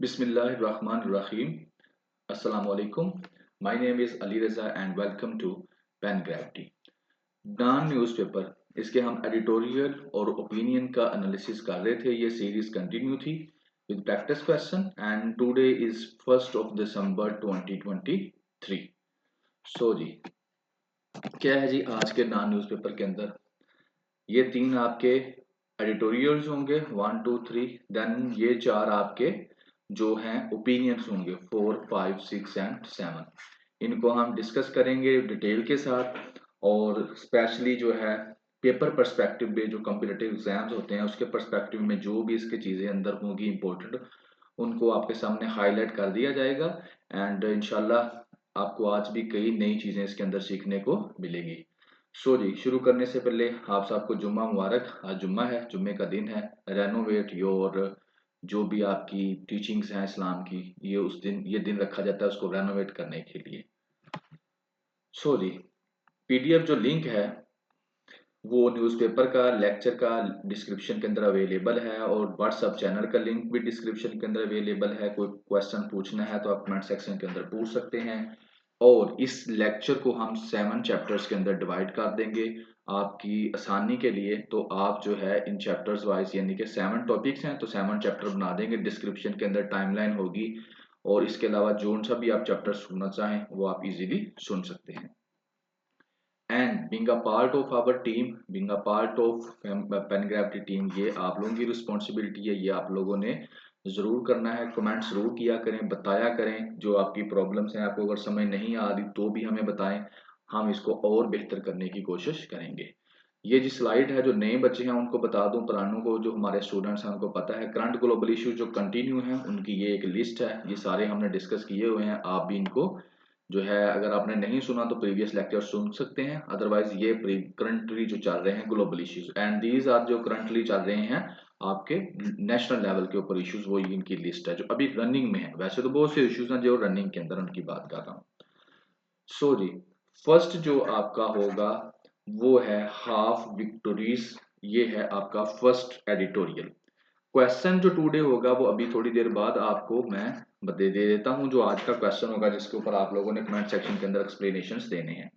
Bismillahirrahmanirrahim. Assalamu alaikum. My name is Ali Reza and welcome to Pen Gravity. Dawn newspaper इसके हम editorial और opinion का analysis कर रहे थे। ये सीरीज कंटिन्यू थी with practice question and today is 1 दिसंबर 2023। सो जी, क्या है जी आज के डॉन न्यूज़पेपर के अंदर? ये 3 आपके एडिटोरियल्स होंगे 1 2 3, देन ये 4 आपके जो हैं ओपिनियंस होंगे 4 5 6 एंड 7। इनको हम डिस्कस करेंगे डिटेल के साथ और स्पेशली जो है पेपर पर्सपेक्टिव में जो कॉम्पिटिटिव एग्जाम्स होते हैं उसके पर्सपेक्टिव में जो भी इसके चीज़ें अंदर होंगी इम्पोर्टेंट उनको आपके सामने हाईलाइट कर दिया जाएगा। एंड इंशाल्लाह आपको आज भी कई नई चीज़ें इसके अंदर सीखने को मिलेगी। सो जी, शुरू करने से पहले आप सबको जुम्मा मुबारक। आज जुम्मा है, जुम्मे का दिन है। रेनोवेट योर जो भी आपकी टीचिंग्स हैं इस्लाम की, ये दिन रखा जाता है उसको रेनोवेट करने के लिए। सो जी, पीडीएफ जो लिंक है वो न्यूज़पेपर का लेक्चर का डिस्क्रिप्शन के अंदर अवेलेबल है और व्हाट्सएप चैनल का लिंक भी डिस्क्रिप्शन के अंदर अवेलेबल है। कोई क्वेश्चन पूछना है तो आप कमेंट सेक्शन के अंदर पूछ सकते हैं। और इस लेक्चर को हम 7 चैप्टर्स के अंदर डिवाइड कर देंगे आपकी आसानी के लिए। तो आप जो है इन चैप्टर्स वाइज यानी कि 7 टॉपिक्स हैं तो 7 चैप्टर बना देंगे। डिस्क्रिप्शन के अंदर टाइमलाइन होगी और इसके अलावा जो सा भी आप चैप्टर सुनना चाहें वो आप इजीली सुन सकते हैं। And being a part of our team, being a part of Pen Gravity team, ये आप लोगों की रिस्पॉन्सिबिलिटी है। ये आप लोगों ने ज़रूर करना है। कमेंट ज़रूर किया करें, बताया करें जो आपकी प्रॉब्लम्स हैं। आपको अगर समझ नहीं आ रही तो भी हमें बताएं, हम इसको और बेहतर करने की कोशिश करेंगे। ये जी स्लाइड है, जो नए बच्चे हैं उनको बता दूं, पुरानों को जो हमारे स्टूडेंट्स हैं उनको पता है। करंट ग्लोबल इशू जो कंटिन्यू हैं उनकी ये एक लिस्ट है। ये सारे हमने डिस्कस किए हुए हैं। आप भी इनको जो है अगर आपने नहीं सुना तो प्रीवियस लेक्चर सुन सकते हैं। अदरवाइज ये करंटली जो चल रहे हैं global issues and these are जो करंटली चल रहे हैं आपके नेशनल लेवल के ऊपर इश्यूज, वो इनकी लिस्ट है जो अभी रनिंग में है। वैसे तो बहुत से इश्यूज हैं जो रनिंग के अंदर, उनकी बात कर रहा हूँ। सो जी, फर्स्ट जो आपका होगा वो है हाफ विक्टोरीज। ये है आपका फर्स्ट एडिटोरियल। क्वेश्चन जो टुडे होगा वो अभी थोड़ी देर बाद आपको मैं दे देता हूं, जो आज का क्वेश्चन होगा जिसके ऊपर आप लोगों ने कमेंट सेक्शन के अंदर एक्सप्लेनेशंस देने हैं।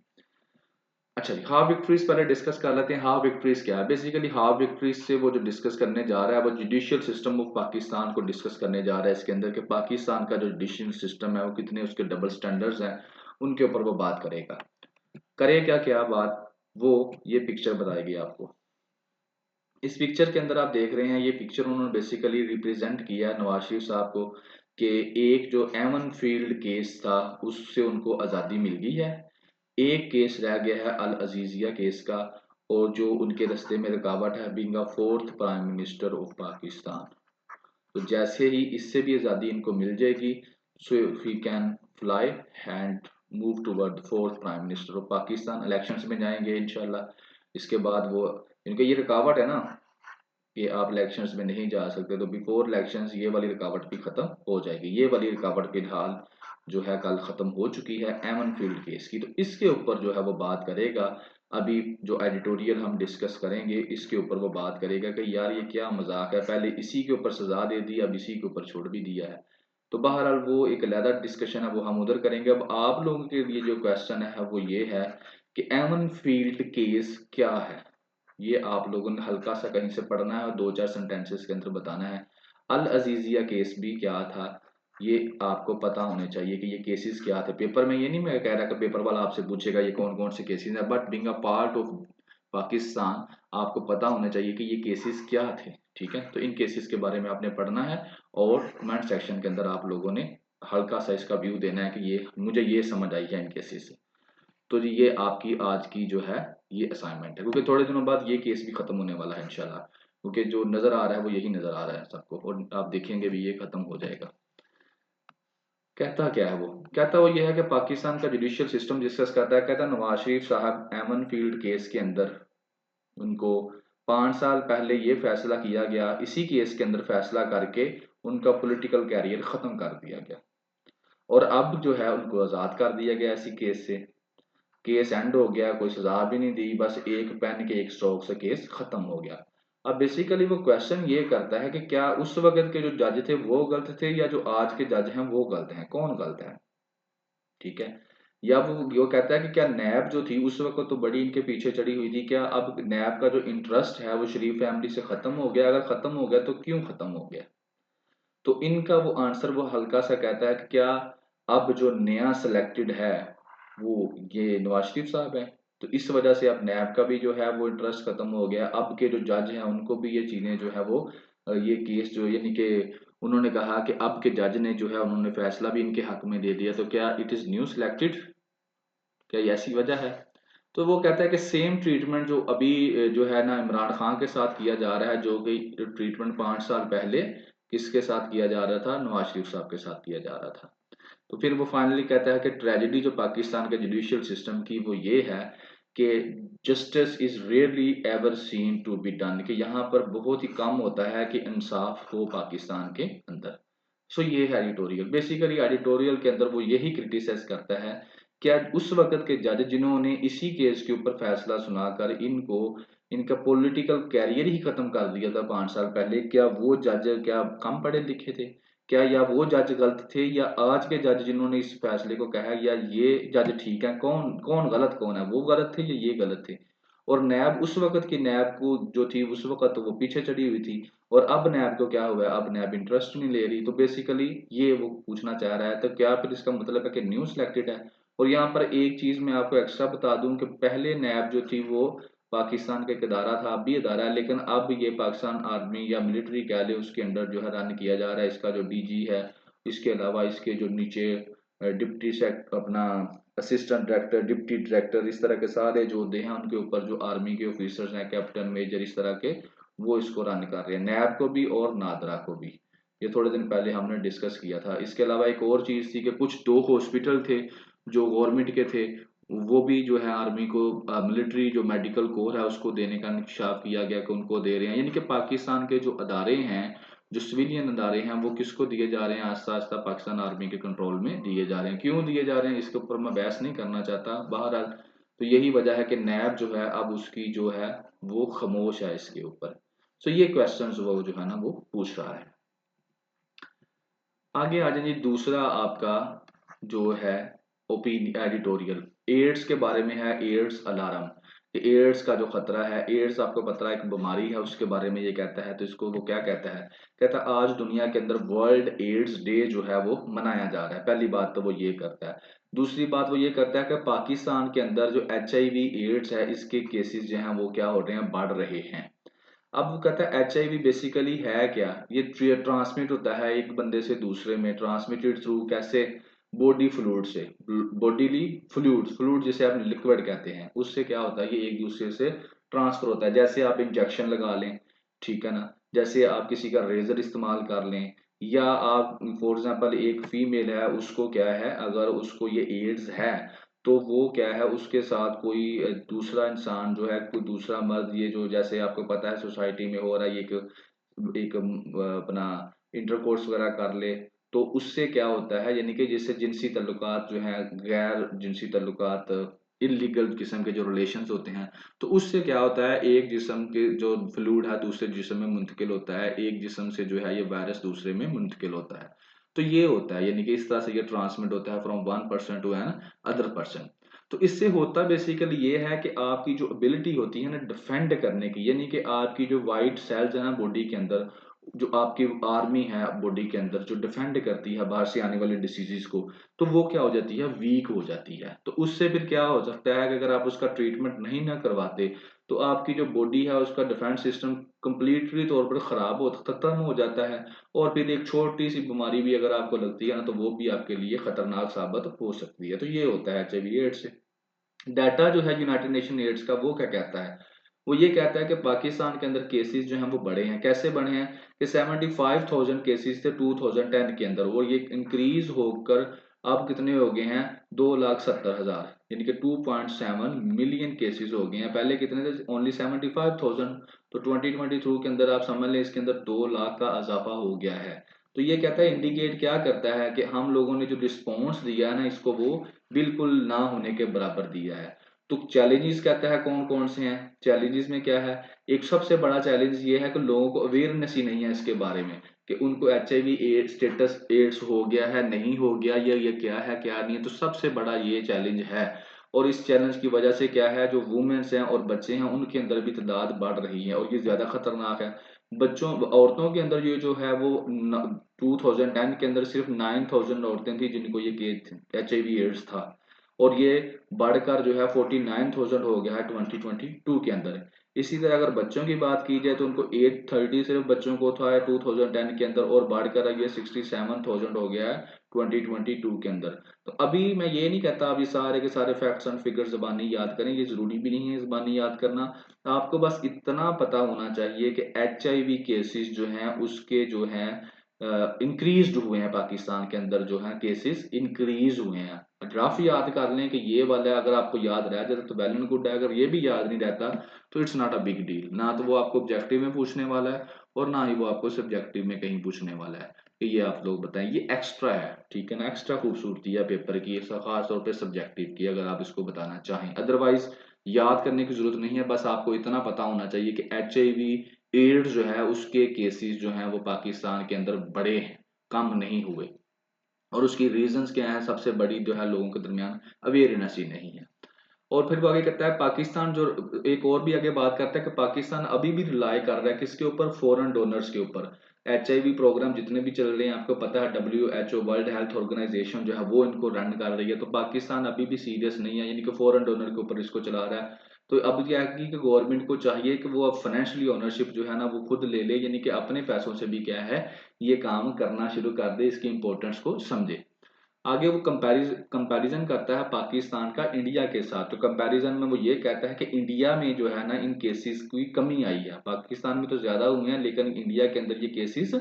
अच्छा जी, हाफ विक्ट्रीज पहले डिस्कस कर लेते हैं। हाफ विक्ट्रीज क्या है? बेसिकली हाफ विक्ट्रीज से वो जो डिस्कस करने जा रहा है वो जुडिशियल सिस्टम ऑफ पाकिस्तान को डिस्कस करने जा रहा है। इसके अंदर के पाकिस्तान का जो जुडिशियल सिस्टम है वो कितने उसके डबल स्टैंडर्ड्स हैं उनके ऊपर वो बात करेगा। करे क्या क्या बात, वो ये पिक्चर बताएगी आपको। इस पिक्चर के अंदर आप देख रहे हैं, ये पिक्चर उन्होंने बेसिकली रिप्रेजेंट किया है नवाज शरीफ साहब को कि एक जो एवन फील्ड केस था उससे उनको आज़ादी मिल गई है। एक केस रह गया है अल अजीजिया केस का, और जो उनके रास्ते में रुकावट है being a 4th prime minister of Pakistan. तो जैसे ही इससे भी आज़ादी इनको मिल जाएगी, so we can fly and move toward 4th prime minister of Pakistan. Elections में जाएंगे इंशाल्लाह। इसके बाद वो इनका ये रुकावट है ना कि आप इलेक्शंस में नहीं जा सकते, तो बिफोर इलेक्शंस ये वाली रुकावट भी खत्म हो जाएगी। ये वाली रुकावट फिलहाल जो है कल खत्म हो चुकी है एमन फील्ड केस की। तो इसके ऊपर जो है वो बात करेगा। अभी जो एडिटोरियल हम डिस्कस करेंगे इसके ऊपर वो बात करेगा कि यार ये क्या मजाक है, पहले इसी के ऊपर सजा दे दी, अब इसी के ऊपर छोड़ भी दिया है। तो बहरहाल वो एक अलग डिस्कशन है, वो हम उधर करेंगे। अब आप लोगों के लिए जो क्वेश्चन है वो ये है कि एमन फील्ड केस क्या है। ये आप लोगों ने हल्का सा कहीं से पढ़ना है और 2-4 सेंटेंसेस के अंदर बताना है। अल अजीजिया केस भी क्या था ये आपको पता होने चाहिए कि ये केसेस क्या थे। पेपर में ये नहीं मैं कह रहा कि पेपर वाला आपसे पूछेगा ये कौन कौन से केसेस हैं, but being a part of Pakistan आपको पता होना चाहिए कि ये केसेस क्या थे। ठीक है, तो इन केसेस के बारे में आपने पढ़ना है और कमेंट सेक्शन के अंदर आप लोगों ने हल्का सा इसका व्यू देना है कि ये मुझे ये समझ आई है इन केसेस से। तो जी ये आपकी आज की जो है ये असाइनमेंट है, क्योंकि थोड़े दिनों बाद ये केस भी खत्म होने वाला है इंशाल्लाह। क्योंकि जो नजर आ रहा है वो यही नजर आ रहा है सबको, और आप देखेंगे भी ये खत्म हो जाएगा। कहता क्या है वो? कहता वो ये है कि पाकिस्तान का जुडिशियल सिस्टम डिस्कस करता है। कहता नवाज शरीफ साहब एमन फील्ड केस के अंदर उनको 5 साल पहले ये फैसला किया गया, इसी केस के अंदर फैसला करके उनका पॉलिटिकल कैरियर खत्म कर दिया गया और अब जो है उनको आज़ाद कर दिया गया इसी केस से। केस एंड हो गया, कोई सजा भी नहीं दी, बस एक पेन के एक स्ट्रोक से केस खत्म हो गया। अब बेसिकली वो क्वेश्चन ये करता है कि क्या उस वक्त के जो जज थे वो गलत थे या जो आज के जज हैं वो गलत हैं, कौन गलत है, ठीक है। या वो कहता है कि क्या नैब जो थी उस वक्त तो बड़ी इनके पीछे चढ़ी हुई थी, क्या अब नैब का जो इंटरेस्ट है वो शरीफ फैमिली से खत्म हो गया, अगर खत्म हो गया तो क्यों खत्म हो गया। तो इनका वो आंसर वो हल्का सा कहता है कि क्या अब जो नया सिलेक्टेड है वो ये नवाज शरीफ साहब है, तो इस वजह से अब नैब का भी जो है वो इंटरेस्ट खत्म हो गया, अब के जो जज हैं उनको भी ये चीजें जो है वो ये केस जो यानी कि उन्होंने कहा कि अब के जज ने जो है उन्होंने फैसला भी इनके हक में दे दिया, तो क्या इट इज न्यू सिलेक्टेड, क्या ये ऐसी वजह है। तो वो कहता है कि सेम ट्रीटमेंट जो अभी जो है ना इमरान खान के साथ किया जा रहा है, जो कि ट्रीटमेंट 5 साल पहले किसके साथ किया जा रहा था, नवाज शरीफ साहब के साथ किया जा रहा था। तो फिर वो फाइनली कहता है कि ट्रेजेडी जो पाकिस्तान के जुडिशियल सिस्टम की वो ये है कि justice is rarely ever seen to be done, कि यहाँ पर बहुत ही कम होता है कि इंसाफ हो पाकिस्तान के अंदर। सो ये है एडिटोरियल, बेसिकली एडिटोरियल के अंदर वो यही क्रिटिसाइज करता है क्या उस वक्त के जज जिन्होंने इसी केस के ऊपर फैसला सुनाकर इनको इनका पॉलिटिकल कैरियर ही खत्म कर दिया था 5 साल पहले, क्या वो जज क्या कम पढ़े लिखे थे, क्या या वो जज गलत थे या आज के जज जिन्होंने इस फैसले को कहा या ये जज ठीक है, कौन कौन गलत कौन है, वो गलत थे या ये गलत थे। और नैब उस वक्त की नैब को जो थी उस वक्त तो वो पीछे चढ़ी हुई थी, और अब नैब को क्या हुआ है, अब नैब इंटरेस्ट नहीं ले रही, तो बेसिकली ये वो पूछना चाह रहा है, तो क्या फिर इसका मतलब है कि न्यू सिलेक्टेड है। और यहाँ पर एक चीज मैं आपको एक्स्ट्रा बता दूं कि पहले नैब जो थी वो पाकिस्तान का एक अदारा था, अब भी अदारा है, लेकिन अब ये पाकिस्तान आर्मी या मिलिट्री कह ले उसके अंडर जो है रन किया जा रहा है, इसका जो डीजी है, इसके अलावा इसके जो नीचे डिप्टी सेक्ट अपना असिस्टेंट डायरेक्टर, डिप्टी डायरेक्टर, इस तरह के सारे जो होते हैं उनके ऊपर जो आर्मी के ऑफिसर्स हैं, कैप्टन मेजर इस तरह के, वो इसको रन कर रहे हैं, नैब को भी और नादरा को भी। ये थोड़े दिन पहले हमने डिस्कस किया था। इसके अलावा एक और चीज थी कि कुछ 2 हॉस्पिटल थे जो गवर्नमेंट के थे, वो भी जो है आर्मी को मिलिट्री जो मेडिकल कोर है उसको देने का इंकशाफ किया गया कि उनको दे रहे हैं, यानी कि पाकिस्तान के जो अदारे हैं, जो सिविलियन अदारे हैं, वो किसको दिए जा रहे हैं, आस्ता आस्ता पाकिस्तान आर्मी के कंट्रोल में दिए जा रहे हैं। क्यों दिए जा रहे हैं इसके ऊपर मैं बहस नहीं करना चाहता, बहरहाल तो यही वजह है कि नैब जो है अब उसकी जो है वो खामोश है इसके ऊपर। सो ये क्वेश्चन वो जो है ना वो पूछ रहा है। आगे आ जाइए, दूसरा आपका जो है ओपिनियन एडिटोरियल एड्स के बारे में है, एड्स अलार्म, एड्स का जो खतरा है, एड्स आपको पता है एक बीमारी है उसके बारे में ये कहता है, तो इसको वो क्या कहता है, कहता है आज दुनिया के अंदर वर्ल्ड एड्स डे जो है वो मनाया जा रहा है, पहली बात तो वो ये करता है। दूसरी बात वो ये करता है कि पाकिस्तान के अंदर जो HIV एड्स है इसके केसेस जो हैं वो क्या हो रहे हैं, बढ़ रहे हैं। अब वो कहता है HIV बेसिकली है क्या, ये ट्रांसमिट होता है एक बंदे से दूसरे में, ट्रांसमिटेड थ्रू कैसे, बॉडी फ्लूइड से, बॉडीली फ्लूइड, फ्लूइड जिसे आप लिक्विड कहते हैं, उससे क्या होता है ये एक दूसरे से ट्रांसफर होता है, जैसे आप इंजेक्शन लगा लें, ठीक है ना, जैसे आप किसी का रेजर इस्तेमाल कर लें, या आप फॉर एग्जांपल एक फीमेल है उसको क्या है अगर उसको ये एड्स है, तो वो क्या है उसके साथ कोई दूसरा इंसान जो है, कोई दूसरा मर्द, ये जो जैसे आपको पता है सोसाइटी में हो रहा है, एक एक अपना इंटरकोर्स वगैरह कर ले, तो उससे क्या होता है, यानी कि जिससे जिनसी ताल्लुकात जो है, गैर जिनसी ताल्लुकात, इलीगल किस्म के जो रिलेशंस होते हैं, तो उससे क्या होता है एक जिस्म के जो फ्लूइड है दूसरे जिस्म में मुंतकिल होता है, एक जिस्म से जो है ये वायरस दूसरे में मुंतकिल होता है। तो ये होता है, यानी कि इस तरह से ये ट्रांसमिट होता है from one person to another person. तो इससे होता बेसिकली ये है कि आपकी जो एबिलिटी होती है ना डिफेंड करने की, यानी कि आपकी जो वाइट सेल्स है ना बॉडी के अंदर, जो आपकी आर्मी है बॉडी के अंदर जो डिफेंड करती है बाहर से आने वाले डिसीजेस को, तो वो क्या हो जाती है, वीक हो जाती है। तो उससे फिर क्या हो सकता है कि अगर आप उसका ट्रीटमेंट नहीं ना करवाते, तो आपकी जो बॉडी है उसका डिफेंस सिस्टम कंप्लीटली तौर पर खराब हो खत्म हो जाता है, और फिर एक छोटी सी बीमारी भी अगर आपको लगती है ना तो वो भी आपके लिए खतरनाक साबित हो सकती है। तो ये होता है HIV एड्स से। डाटा जो है यूनाइटेड नेशन एड्स का वो क्या कहता है, वो ये कहता है कि पाकिस्तान के अंदर केसेस जो हैं वो बढ़े हैं, कैसे बढ़े हैं कि 75,000 केसेस थे 2010 के अंदर, और ये इंक्रीज होकर अब कितने हो गए हैं, 2,70,000, यानी कि 2.7 मिलियन केसेस हो गए हैं। पहले कितने थे, ओनली 75,000। तो 2022 के अंदर आप समझ लें इसके अंदर 2 लाख का इजाफा हो गया है। तो ये कहता है, इंडिकेट क्या करता है कि हम लोगों ने जो रिस्पॉन्स दिया है ना इसको वो बिल्कुल ना होने के बराबर दिया है। तो चैलेंजेस कहता है कौन कौन से हैं, चैलेंजेस में क्या है, एक सबसे बड़ा चैलेंज ये है कि लोगों को अवेयरनेस ही नहीं है इसके बारे में कि उनको HIV स्टेटस एड्स हो गया है नहीं हो गया, या ये क्या है क्या नहीं है। तो सबसे बड़ा ये चैलेंज है, और इस चैलेंज की वजह से क्या है, जो वुमेन्स हैं और बच्चे हैं उनके अंदर भी तादाद बढ़ रही है और ये ज्यादा खतरनाक है। बच्चों औरतों के अंदर ये जो है वो 2010 के अंदर सिर्फ 9000 औरतें थी जिनको ये HIV एड्स था, और ये बढ़कर जो है 49,000 हो गया है 2022 के अंदर। इसी तरह अगर बच्चों की बात की जाए तो उनको 830 सिर्फ बच्चों को था 2010 के अंदर, और बढ़कर अब ये 67,000 हो गया है 2022 के अंदर। तो अभी मैं ये नहीं कहता आप ये सारे के सारे फैक्ट्स एंड फिगर्स ज़बानी याद करें, ये ज़रूरी भी नहीं है ज़बानी याद करना। आपको बस इतना पता होना चाहिए कि HIV केसेस जो हैं उसके जो हैं इंक्रीज हुए हैं, पाकिस्तान के अंदर जो है केसेस इंक्रीज हुए हैं। ग्राफ याद कर लें कि ये वाला अगर आपको याद रह जाता तो वेल एंड गुड है, अगर ये भी याद नहीं रहता तो it's not a big deal. ना तो वो आपको ऑब्जेक्टिव में पूछने वाला है और ना ही वो आपको सब्जेक्टिव में कहीं पूछने वाला है कि ये आप लोग बताएं। ये एक्स्ट्रा है, ठीक है ना, एक्स्ट्रा खूबसूरती है पेपर की, खास तौर पे सब्जेक्टिव की, अगर आप इसको बताना चाहें। अदरवाइज याद करने की जरूरत नहीं है, बस आपको इतना पता होना चाहिए कि HIV एड्स जो है उसके केसेस जो हैं वो पाकिस्तान के अंदर बढ़े हैं, कम नहीं हुए। और उसकी रीजंस क्या है, सबसे बड़ी जो है लोगों के दरमियान अवेयरनेस ही नहीं है। और फिर वो आगे कहता है पाकिस्तान जो, एक और भी आगे बात करता है कि पाकिस्तान अभी भी रिलाय कर रहा है किसके ऊपर, फॉरेन डोनर्स के ऊपर। HIV प्रोग्राम जितने भी चल रहे हैं आपको पता है, WHO वर्ल्ड हेल्थ ऑर्गेनाइजेशन जो है वो इनको रन कर रही है, तो पाकिस्तान अभी भी सीरियस नहीं है, यानी कि फॉरेन डोनर के ऊपर इसको चला रहा है। तो अब क्या है कि गवर्नमेंट को चाहिए कि वो अब फाइनेंशियली ओनरशिप जो है ना वो खुद ले ले, यानी कि अपने पैसों से भी क्या है ये काम करना शुरू कर दे, इसकी इंपॉर्टेंस को समझे। आगे वो कंपैरिजन करता है पाकिस्तान का इंडिया के साथ। तो कंपैरिजन में वो ये कहता है कि इंडिया में जो है ना इन केसेस की कमी आई है, पाकिस्तान में तो ज्यादा हुए हैं लेकिन इंडिया के अंदर ये केसेस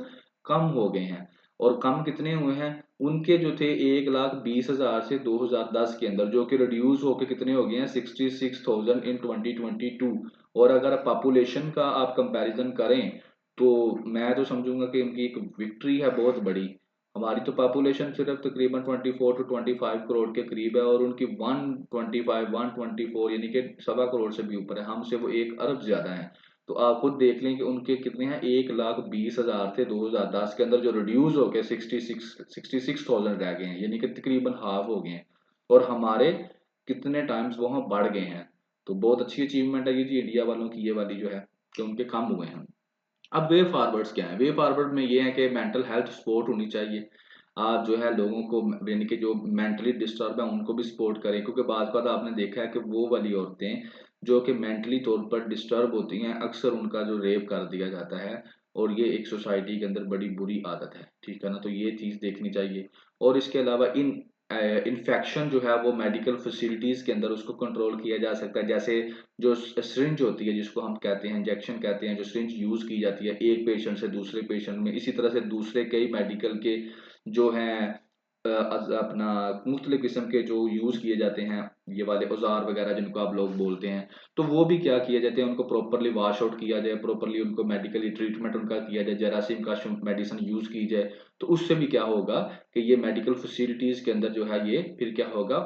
कम हो गए हैं। और कम कितने हुए हैं, उनके जो थे 1,20,000 से 2010 के अंदर, जो कि रिड्यूस होकर कितने हो गए हैं 66,000 इन 2022। और अगर पॉपुलेशन का आप कंपैरिजन करें तो मैं तो समझूंगा कि उनकी एक विक्ट्री है बहुत बड़ी। हमारी तो पॉपुलेशन सिर्फ तकरीबन 24 to 25 करोड़ के करीब है, और उनकी 124 यानी कि 1.25 करोड़ से भी ऊपर है, हमसे वो 1 अरब ज्यादा है। तो आप खुद देख लें कि उनके कितने हैं, 1,20,000 थे 2010 के अंदर, जो रिड्यूस होकर 66,000 रह गए हैं, यानी कि तकरीबन हाफ हो गए हैं। और हमारे कितने टाइम्स वहां बढ़ गए हैं। तो बहुत अच्छी अचीवमेंट है ये जी इंडिया वालों की, ये वाली जो है कि उनके कम हुए हैं। अब वे फॉरवर्ड्स क्या है, वे फॉरवर्ड में ये है कि मेंटल हेल्थ सपोर्ट होनी चाहिए। आप जो है लोगों को, यानी कि जो मेंटली डिस्टर्ब है उनको भी सपोर्ट करें, क्योंकि बात बात आपने देखा है कि वो वाली औरतें जो कि मेंटली तौर पर डिस्टर्ब होती हैं अक्सर उनका जो रेप कर दिया जाता है, और ये एक सोसाइटी के अंदर बड़ी बुरी आदत है, ठीक है ना, तो ये चीज़ देखनी चाहिए। और इसके अलावा इन इन्फेक्शन जो है वो मेडिकल फैसिलिटीज के अंदर उसको कंट्रोल किया जा सकता है। जैसे जो सिरिंज होती है जिसको हम कहते हैं इंजेक्शन कहते हैं, जो सिरिंज यूज की जाती है एक पेशेंट से दूसरे पेशेंट में, इसी तरह से दूसरे कई मेडिकल के जो हैं अपना मुख्तलिफ किस्म के जो यूज किए जाते हैं, ये वाले औजार वगैरह जिनको आप लोग बोलते हैं, तो वो भी क्या किए जाते हैं, उनको प्रॉपरली वॉश आउट किया जाए, प्रॉपरली उनको मेडिकली ट्रीटमेंट उनका किया जाए, जरासीम का मेडिसिन यूज की जाए। तो उससे भी क्या होगा कि ये मेडिकल फैसिलिटीज के अंदर जो है ये फिर क्या होगा,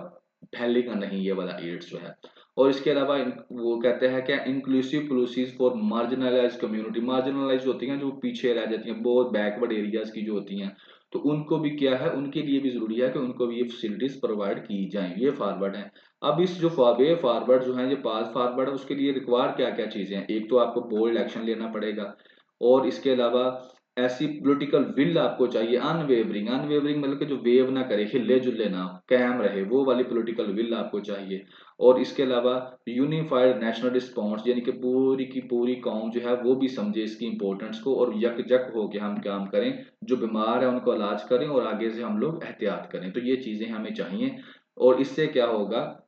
फैलेगा नहीं ये वाला एड्स जो है। और इसके अलावा वो कहते हैं क्या, inclusive policies for marginalise community, marginalise होती हैं जो पीछे रह जाती हैं, बहुत बैकवर्ड एरियाज की जो होती हैं, तो उनको भी क्या है, उनके लिए भी जरूरी है कि उनको भी ये फैसिलिटीज प्रोवाइड की जाए। ये फॉरवर्ड है। अब इस जो वे फॉरवर्ड जो है, ये पास फॉरवर्ड है, उसके लिए रिक्वायर क्या क्या चीजें हैं, एक तो आपको बोल्ड एक्शन लेना पड़ेगा, और इसके अलावा ऐसी पॉलिटिकल विल आपको चाहिए, अनवेवरिंग, अनवेवरिंग मतलब कि जो वेव ना करे, हिले जुले ना, कायम रहे, वो वाली पॉलिटिकल विल आपको चाहिए। और इसके अलावा यूनिफाइड नेशनल रिस्पॉन्स, यानी कि पूरी की पूरी कौम जो है वो भी समझे इसकी इंपॉर्टेंस को, और यकजक होकर हम काम करें, जो बीमार है उनको इलाज करें और आगे से हम लोग एहतियात करें। तो ये चीजें हमें चाहिए, और इससे क्या होगा,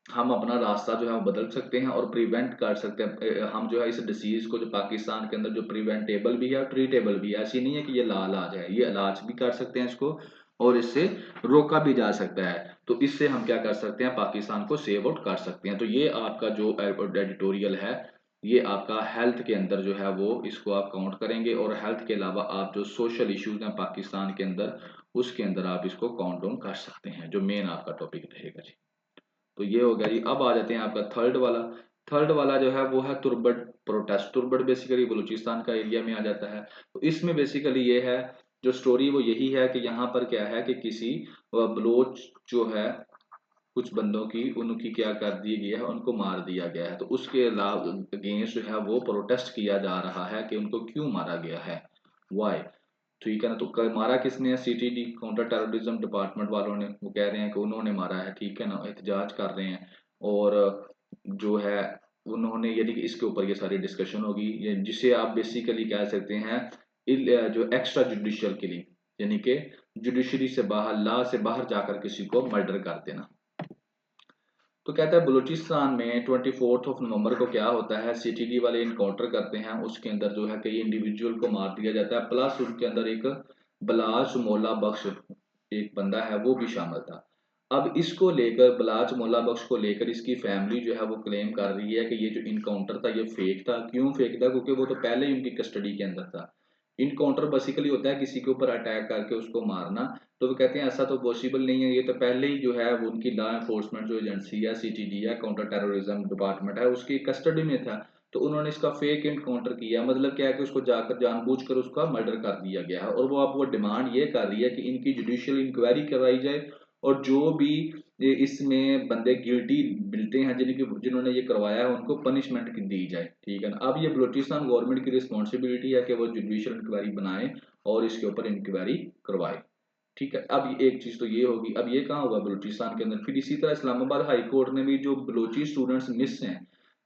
हम अपना रास्ता जो है वो बदल सकते हैं और प्रिवेंट कर सकते हैं। हम जो है इस डिसीज को, जो पाकिस्तान के अंदर जो प्रिवेंटेबल भी है और ट्रीटेबल भी है, ऐसी नहीं है कि ये लाल आ जाए, ये इलाज भी कर सकते हैं इसको, और इससे रोका भी जा सकता है। तो इससे हम क्या कर सकते हैं, पाकिस्तान को सेव आउट कर सकते हैं। तो ये आपका जो एडिटोरियल है, ये आपका हेल्थ के अंदर जो है वो इसको आप काउंट करेंगे, और हेल्थ के अलावा आप जो सोशल इश्यूज हैं पाकिस्तान के अंदर, उसके अंदर आप इसको काउंट डाउन कर सकते हैं, जो मेन आपका टॉपिक रहेगा जी। तो ये हो गया जी। अब आ जाते हैं आपका थर्ड वाला जो है वो है तुर्बत प्रोटेस्ट। तुर्बत बेसिकली बलूचिस्तान का एरिया में आ जाता है। तो इसमें बेसिकली ये है, जो स्टोरी वो यही है कि यहाँ पर क्या है कि किसी बलोच जो है कुछ बंदों की उनकी क्या कर दी गई है, उनको मार दिया गया है। तो उसके अगेंस्ट जो है वो प्रोटेस्ट किया जा रहा है कि उनको क्यों मारा गया है, वाई। ठीक है ना। तो मारा किसने है, सीटीडी काउंटर टेररिज्म डिपार्टमेंट वालों ने। वो कह रहे हैं कि उन्होंने मारा है, ठीक है ना, एहतजाज कर रहे हैं। और जो है उन्होंने, यानी कि इसके ऊपर ये सारी डिस्कशन होगी, जिसे आप बेसिकली कह सकते हैं जो एक्स्ट्रा जुडिशियल किलिंग, यानी कि जुडिशरी से बाहर, लॉ से बाहर जाकर किसी को मर्डर कर देना। तो कहता है बलूचिस्तान में 24 नवंबर को क्या होता है, सीटीडी वाले इनकाउंटर करते हैं, उसके अंदर जो है कई इंडिविजुअल को मार दिया जाता है, प्लस उनके अंदर एक बलाच मोला बख्श एक बंदा है वो भी शामिल था। अब इसको लेकर, बलाच मोला बख्श को लेकर इसकी फैमिली जो है वो क्लेम कर रही है कि ये जो इनकाउंटर था ये फेक था। क्यों फेक था? क्योंकि वो तो पहले ही उनकी कस्टडी के अंदर था। इनकाउंटर बेसिकली होता है किसी के ऊपर अटैक करके उसको मारना। तो वो कहते हैं ऐसा तो पॉसिबल नहीं है, ये तो पहले ही जो है वो उनकी लॉ एनफोर्समेंट जो एजेंसी है, सीटीडी है, काउंटर टेररिज्म डिपार्टमेंट है, उसकी कस्टडी में था। तो उन्होंने इसका फेक एनकाउंटर किया, मतलब क्या है कि उसको जाकर जानबूझकर उसका मर्डर कर दिया गया है। और वो अब वो डिमांड ये कर रही है कि इनकी जुडिशियल इंक्वायरी करवाई जाए, और जो भी इसमें बंदे गिल्टी मिलते हैं जिन्होंने ये करवाया है उनको पनिशमेंट दी जाए। ठीक है ना। अब ये बलूचिस्तान गवर्नमेंट की रिस्पॉन्सिबिलिटी है कि वो जुडिशियल इंक्वायरी बनाए और इसके ऊपर इंक्वायरी करवाए। ठीक है। अब एक चीज तो ये होगी। अब ये कहाँ हुआ, बलूचिस्तान के अंदर। फिर इसी तरह इस्लामाबाद हाई कोर्ट ने भी जो बलोची स्टूडेंट्स मिस हैं,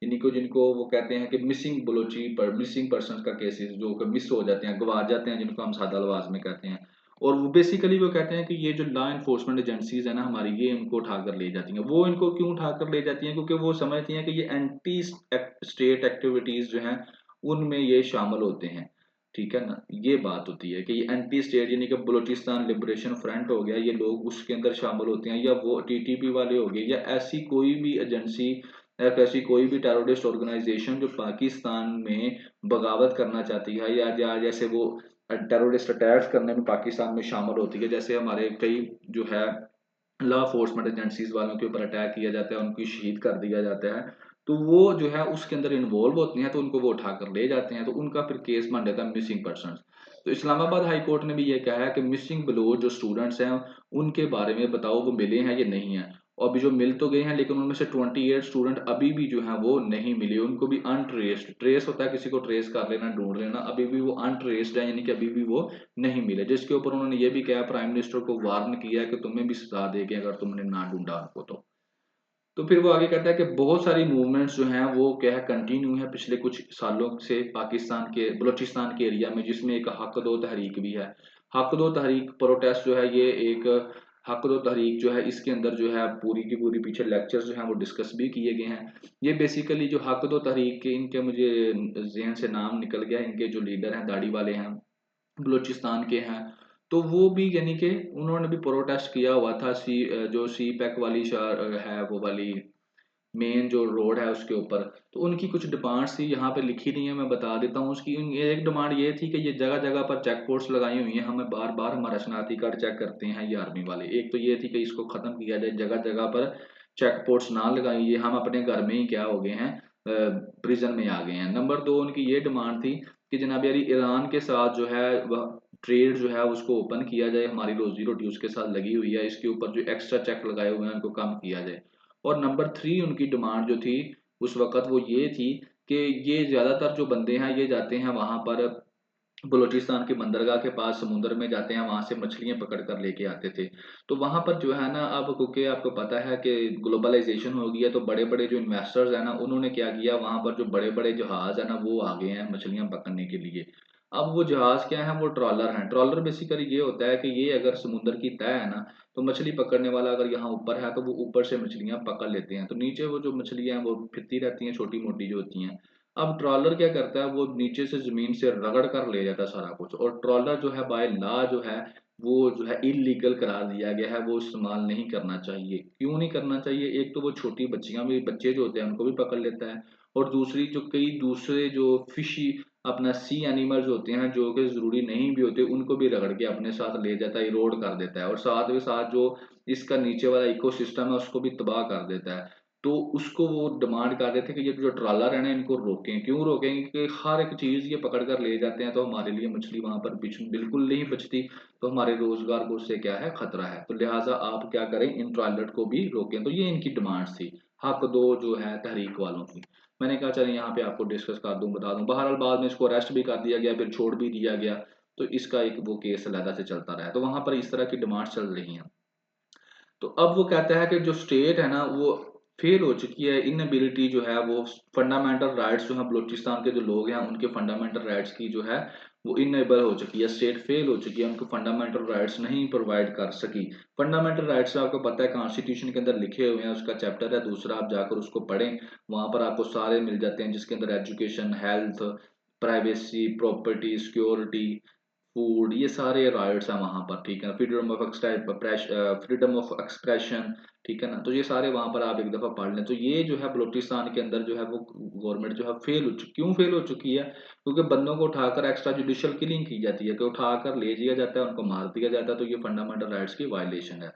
जिनको जिनको वो कहते हैं कि मिसिंग पर्सन का केसेस, जो मिस हो जाते हैं, गवा जाते हैं, जिनको हम सादा लवाज में कहते हैं। और वो बेसिकली वो कहते हैं कि ये जो लॉ एनफोर्समेंट एजेंसीज है ना हमारी, ये इनको उठाकर ले जाती हैं। वो इनको क्यों उठाकर ले जाती हैं? क्योंकि वो समझती हैं कि ये एंटी स्टेट एक्टिविटीज जो हैं उनमें ये शामिल होते हैं। ठीक है ना। ये बात होती है कि ये एंटी स्टेट, यानी कि बलूचिस्तान लिबरेशन फ्रंट हो गया, ये लोग उसके अंदर शामिल होते हैं, या वो टीटीपी वाले हो गए, या ऐसी कोई भी एजेंसी या ऐसी कोई भी टेररिस्ट ऑर्गेनाइजेशन जो पाकिस्तान में बगावत करना चाहती है, या जैसे वो टेररिस्ट अटैक्स करने में पाकिस्तान में शामिल होती है। जैसे हमारे कई जो है लॉ एनफोर्समेंट एजेंसीज वालों के ऊपर अटैक किया जाता है, उनकी शहीद कर दिया जाता है। तो वो जो है उसके अंदर इन्वॉल्व होती हैं, तो उनको वो उठाकर ले जाते हैं। तो उनका फिर केस बन जाता है मिसिंग पर्सन। तो इस्लामाबाद हाई कोर्ट ने भी ये कहा है कि मिसिंग बलोच जो स्टूडेंट्स हैं उनके बारे में बताओ, वो मिले हैं या नहीं है। और अभी जो मिल तो गए हैं, लेकिन उनमें से 28 स्टूडेंट अभी भी जो है वो नहीं मिले, उनको भी अनट्रेस्ड। ट्रेस होता है किसी को ट्रेस कर लेना, ढूंढ लेना, अभी भी वो अनट्रेस्ड है, यानी कि अभी भी वो नहीं मिले। जिसके ऊपर उन्होंने ये भी कहा, प्राइम मिनिस्टर को वार्न किया कि तुम्हें भी सजा देंगे अगर तुमने ना ढूंढा उनको। तो फिर वो आगे कहता है कि बहुत सारी मूवमेंट्स जो हैं वो क्या है कंटिन्यू है पिछले कुछ सालों से पाकिस्तान के बलूचिस्तान के एरिया में, जिसमें एक हक दो तहरीक भी है। हक दो तहरीक प्रोटेस्ट जो है, ये एक हक दो तहरीक जो है, इसके अंदर जो है पूरी की पूरी पीछे लेक्चर्स जो हैं वो डिस्कस भी किए गए हैं। ये बेसिकली जो हक दो तहरीक के, इनके मुझे जहन से नाम निकल गया, इनके जो लीडर हैं दाढ़ी वाले हैं, बलूचिस्तान के हैं। तो वो भी यानी कि उन्होंने भी प्रोटेस्ट किया हुआ था। जो सी पैक वाली है, वो वाली मेन जो रोड है उसके ऊपर। तो उनकी कुछ डिमांड्स थी, यहाँ पे लिखी नहीं है, मैं बता देता हूँ उसकी। एक डिमांड ये थी कि ये जगह जगह पर चेक पोस्ट लगाई हुई हैं, हमें बार बार हमारा शनाख्ती कार्ड चेक करते हैं ये आर्मी वाले। एक तो ये थी कि इसको खत्म किया जाए, जगह जगह पर चेक पोस्ट ना लगाइए, हम अपने घर में ही क्या हो गए हैं, प्रिजन में आ गए हैं। नंबर 2 उनकी ये डिमांड थी कि जनाब यारी ईरान के साथ जो है ट्रेड जो है उसको ओपन किया जाए, हमारी रोजी रोटी उसके साथ लगी हुई है, इसके ऊपर जो एक्स्ट्रा चेक लगाए हुए हैं उनको कम किया जाए। और नंबर 3 उनकी डिमांड जो थी उस वक्त वो ये थी कि ये ज़्यादातर जो बंदे हैं ये जाते हैं वहाँ पर बलूचिस्तान के बंदरगाह के पास समुद्र में जाते हैं, वहां से मछलियां पकड़ कर लेके आते थे। तो वहां पर जो है ना, अब क्योंकि आपको पता है कि ग्लोबलाइजेशन हो गई है, तो बड़े बड़े जो इन्वेस्टर्स हैं ना उन्होंने क्या किया, वहां पर जो बड़े बड़े जहाज है ना वो आ गए हैं मछलियां पकड़ने के लिए। अब वो जहाज क्या है, वो ट्रॉलर हैं। ट्रॉलर बेसिकली ये होता है कि ये अगर समुद्र की तह है ना, तो मछली पकड़ने वाला अगर यहाँ ऊपर है तो वो ऊपर से मछलियां पकड़ लेते हैं, तो नीचे वो जो मछलियां हैं वो फिरती रहती हैं, छोटी मोटी जो होती हैं। अब ट्रॉलर क्या करता है, वो नीचे से जमीन से रगड़ कर ले जाता है सारा कुछ। और ट्रॉलर जो है बाय लॉ जो है वो जो है इलीगल करार दिया गया है, वो इस्तेमाल नहीं करना चाहिए। क्यों नहीं करना चाहिए? एक तो वो छोटी बच्चियां भी, बच्चे जो होते हैं उनको भी पकड़ लेता है, और दूसरी जो कई दूसरे जो फिशी अपना सी एनिमल्स होते हैं जो कि ज़रूरी नहीं भी होते, उनको भी रगड़ के अपने साथ ले जाता है, इरोड कर देता है, और साथ में साथ जो इसका नीचे वाला इकोसिस्टम है उसको भी तबाह कर देता है। तो उसको वो डिमांड कर रहे थे कि ये जो ट्रॉलर है ना इनको रोकें। क्यों रोकेंगे? कि हर एक चीज़ ये पकड़ कर ले जाते हैं, तो हमारे लिए मछली वहाँ पर बिल्कुल नहीं बचती, तो हमारे रोज़गार को उससे क्या है, खतरा है। तो लिहाज़ा आप क्या करें, इन ट्रॉलर को भी रोकें। तो ये इनकी डिमांड्स थी, हक दो जो है तहरीक वालों की। मैंने कहा चलें यहाँ पे आपको डिस्कस कर दूँ, बता दूँ। बहरहाल बाद में इसको अरेस्ट भी कर दिया गया, फिर छोड़ भी दिया गया। तो इसका एक वो केस अलहदा से चलता रहा है। तो वहाँ पर इस तरह की डिमांड्स चल रही हैं। तो अब वो कहता है कि जो स्टेट है ना वो फेल हो चुकी है, इनएबिलिटी जो है वो फंडामेंटल राइट्स जो है बलूचिस्तान के जो लोग हैं उनके फंडामेंटल राइट्स की जो है वो इनेबल हो चुकी है, स्टेट फेल हो चुकी है, उनको फंडामेंटल राइट्स नहीं प्रोवाइड कर सकी। फंडामेंटल राइट्स आपको पता है कॉन्स्टिट्यूशन के अंदर लिखे हुए हैं, उसका चैप्टर है दूसरा, आप जाकर उसको पढ़ें, वहां पर आपको सारे मिल जाते हैं, जिसके अंदर education, health, privacy, property, security, food, ये सारे राइट्स हैं वहाँ पर, ठीक है। फ्रीडम ऑफ एक्सप्रेशन, ठीक है ना। तो ये सारे वहाँ पर आप एक दफ़ा पढ़ लें। तो ये जो है बलूचिस्तान के अंदर जो है वो गवर्नमेंट जो है फेल हो चुकी, क्यों फेल हो चुकी है? क्योंकि बंदों को उठाकर एक्स्ट्रा जुडिशियल किलिंग की जाती है, कि उठाकर ले जाया जाता है, उनको मार दिया जाता है। तो ये फंडामेंटल राइट्स की वायलेशन है।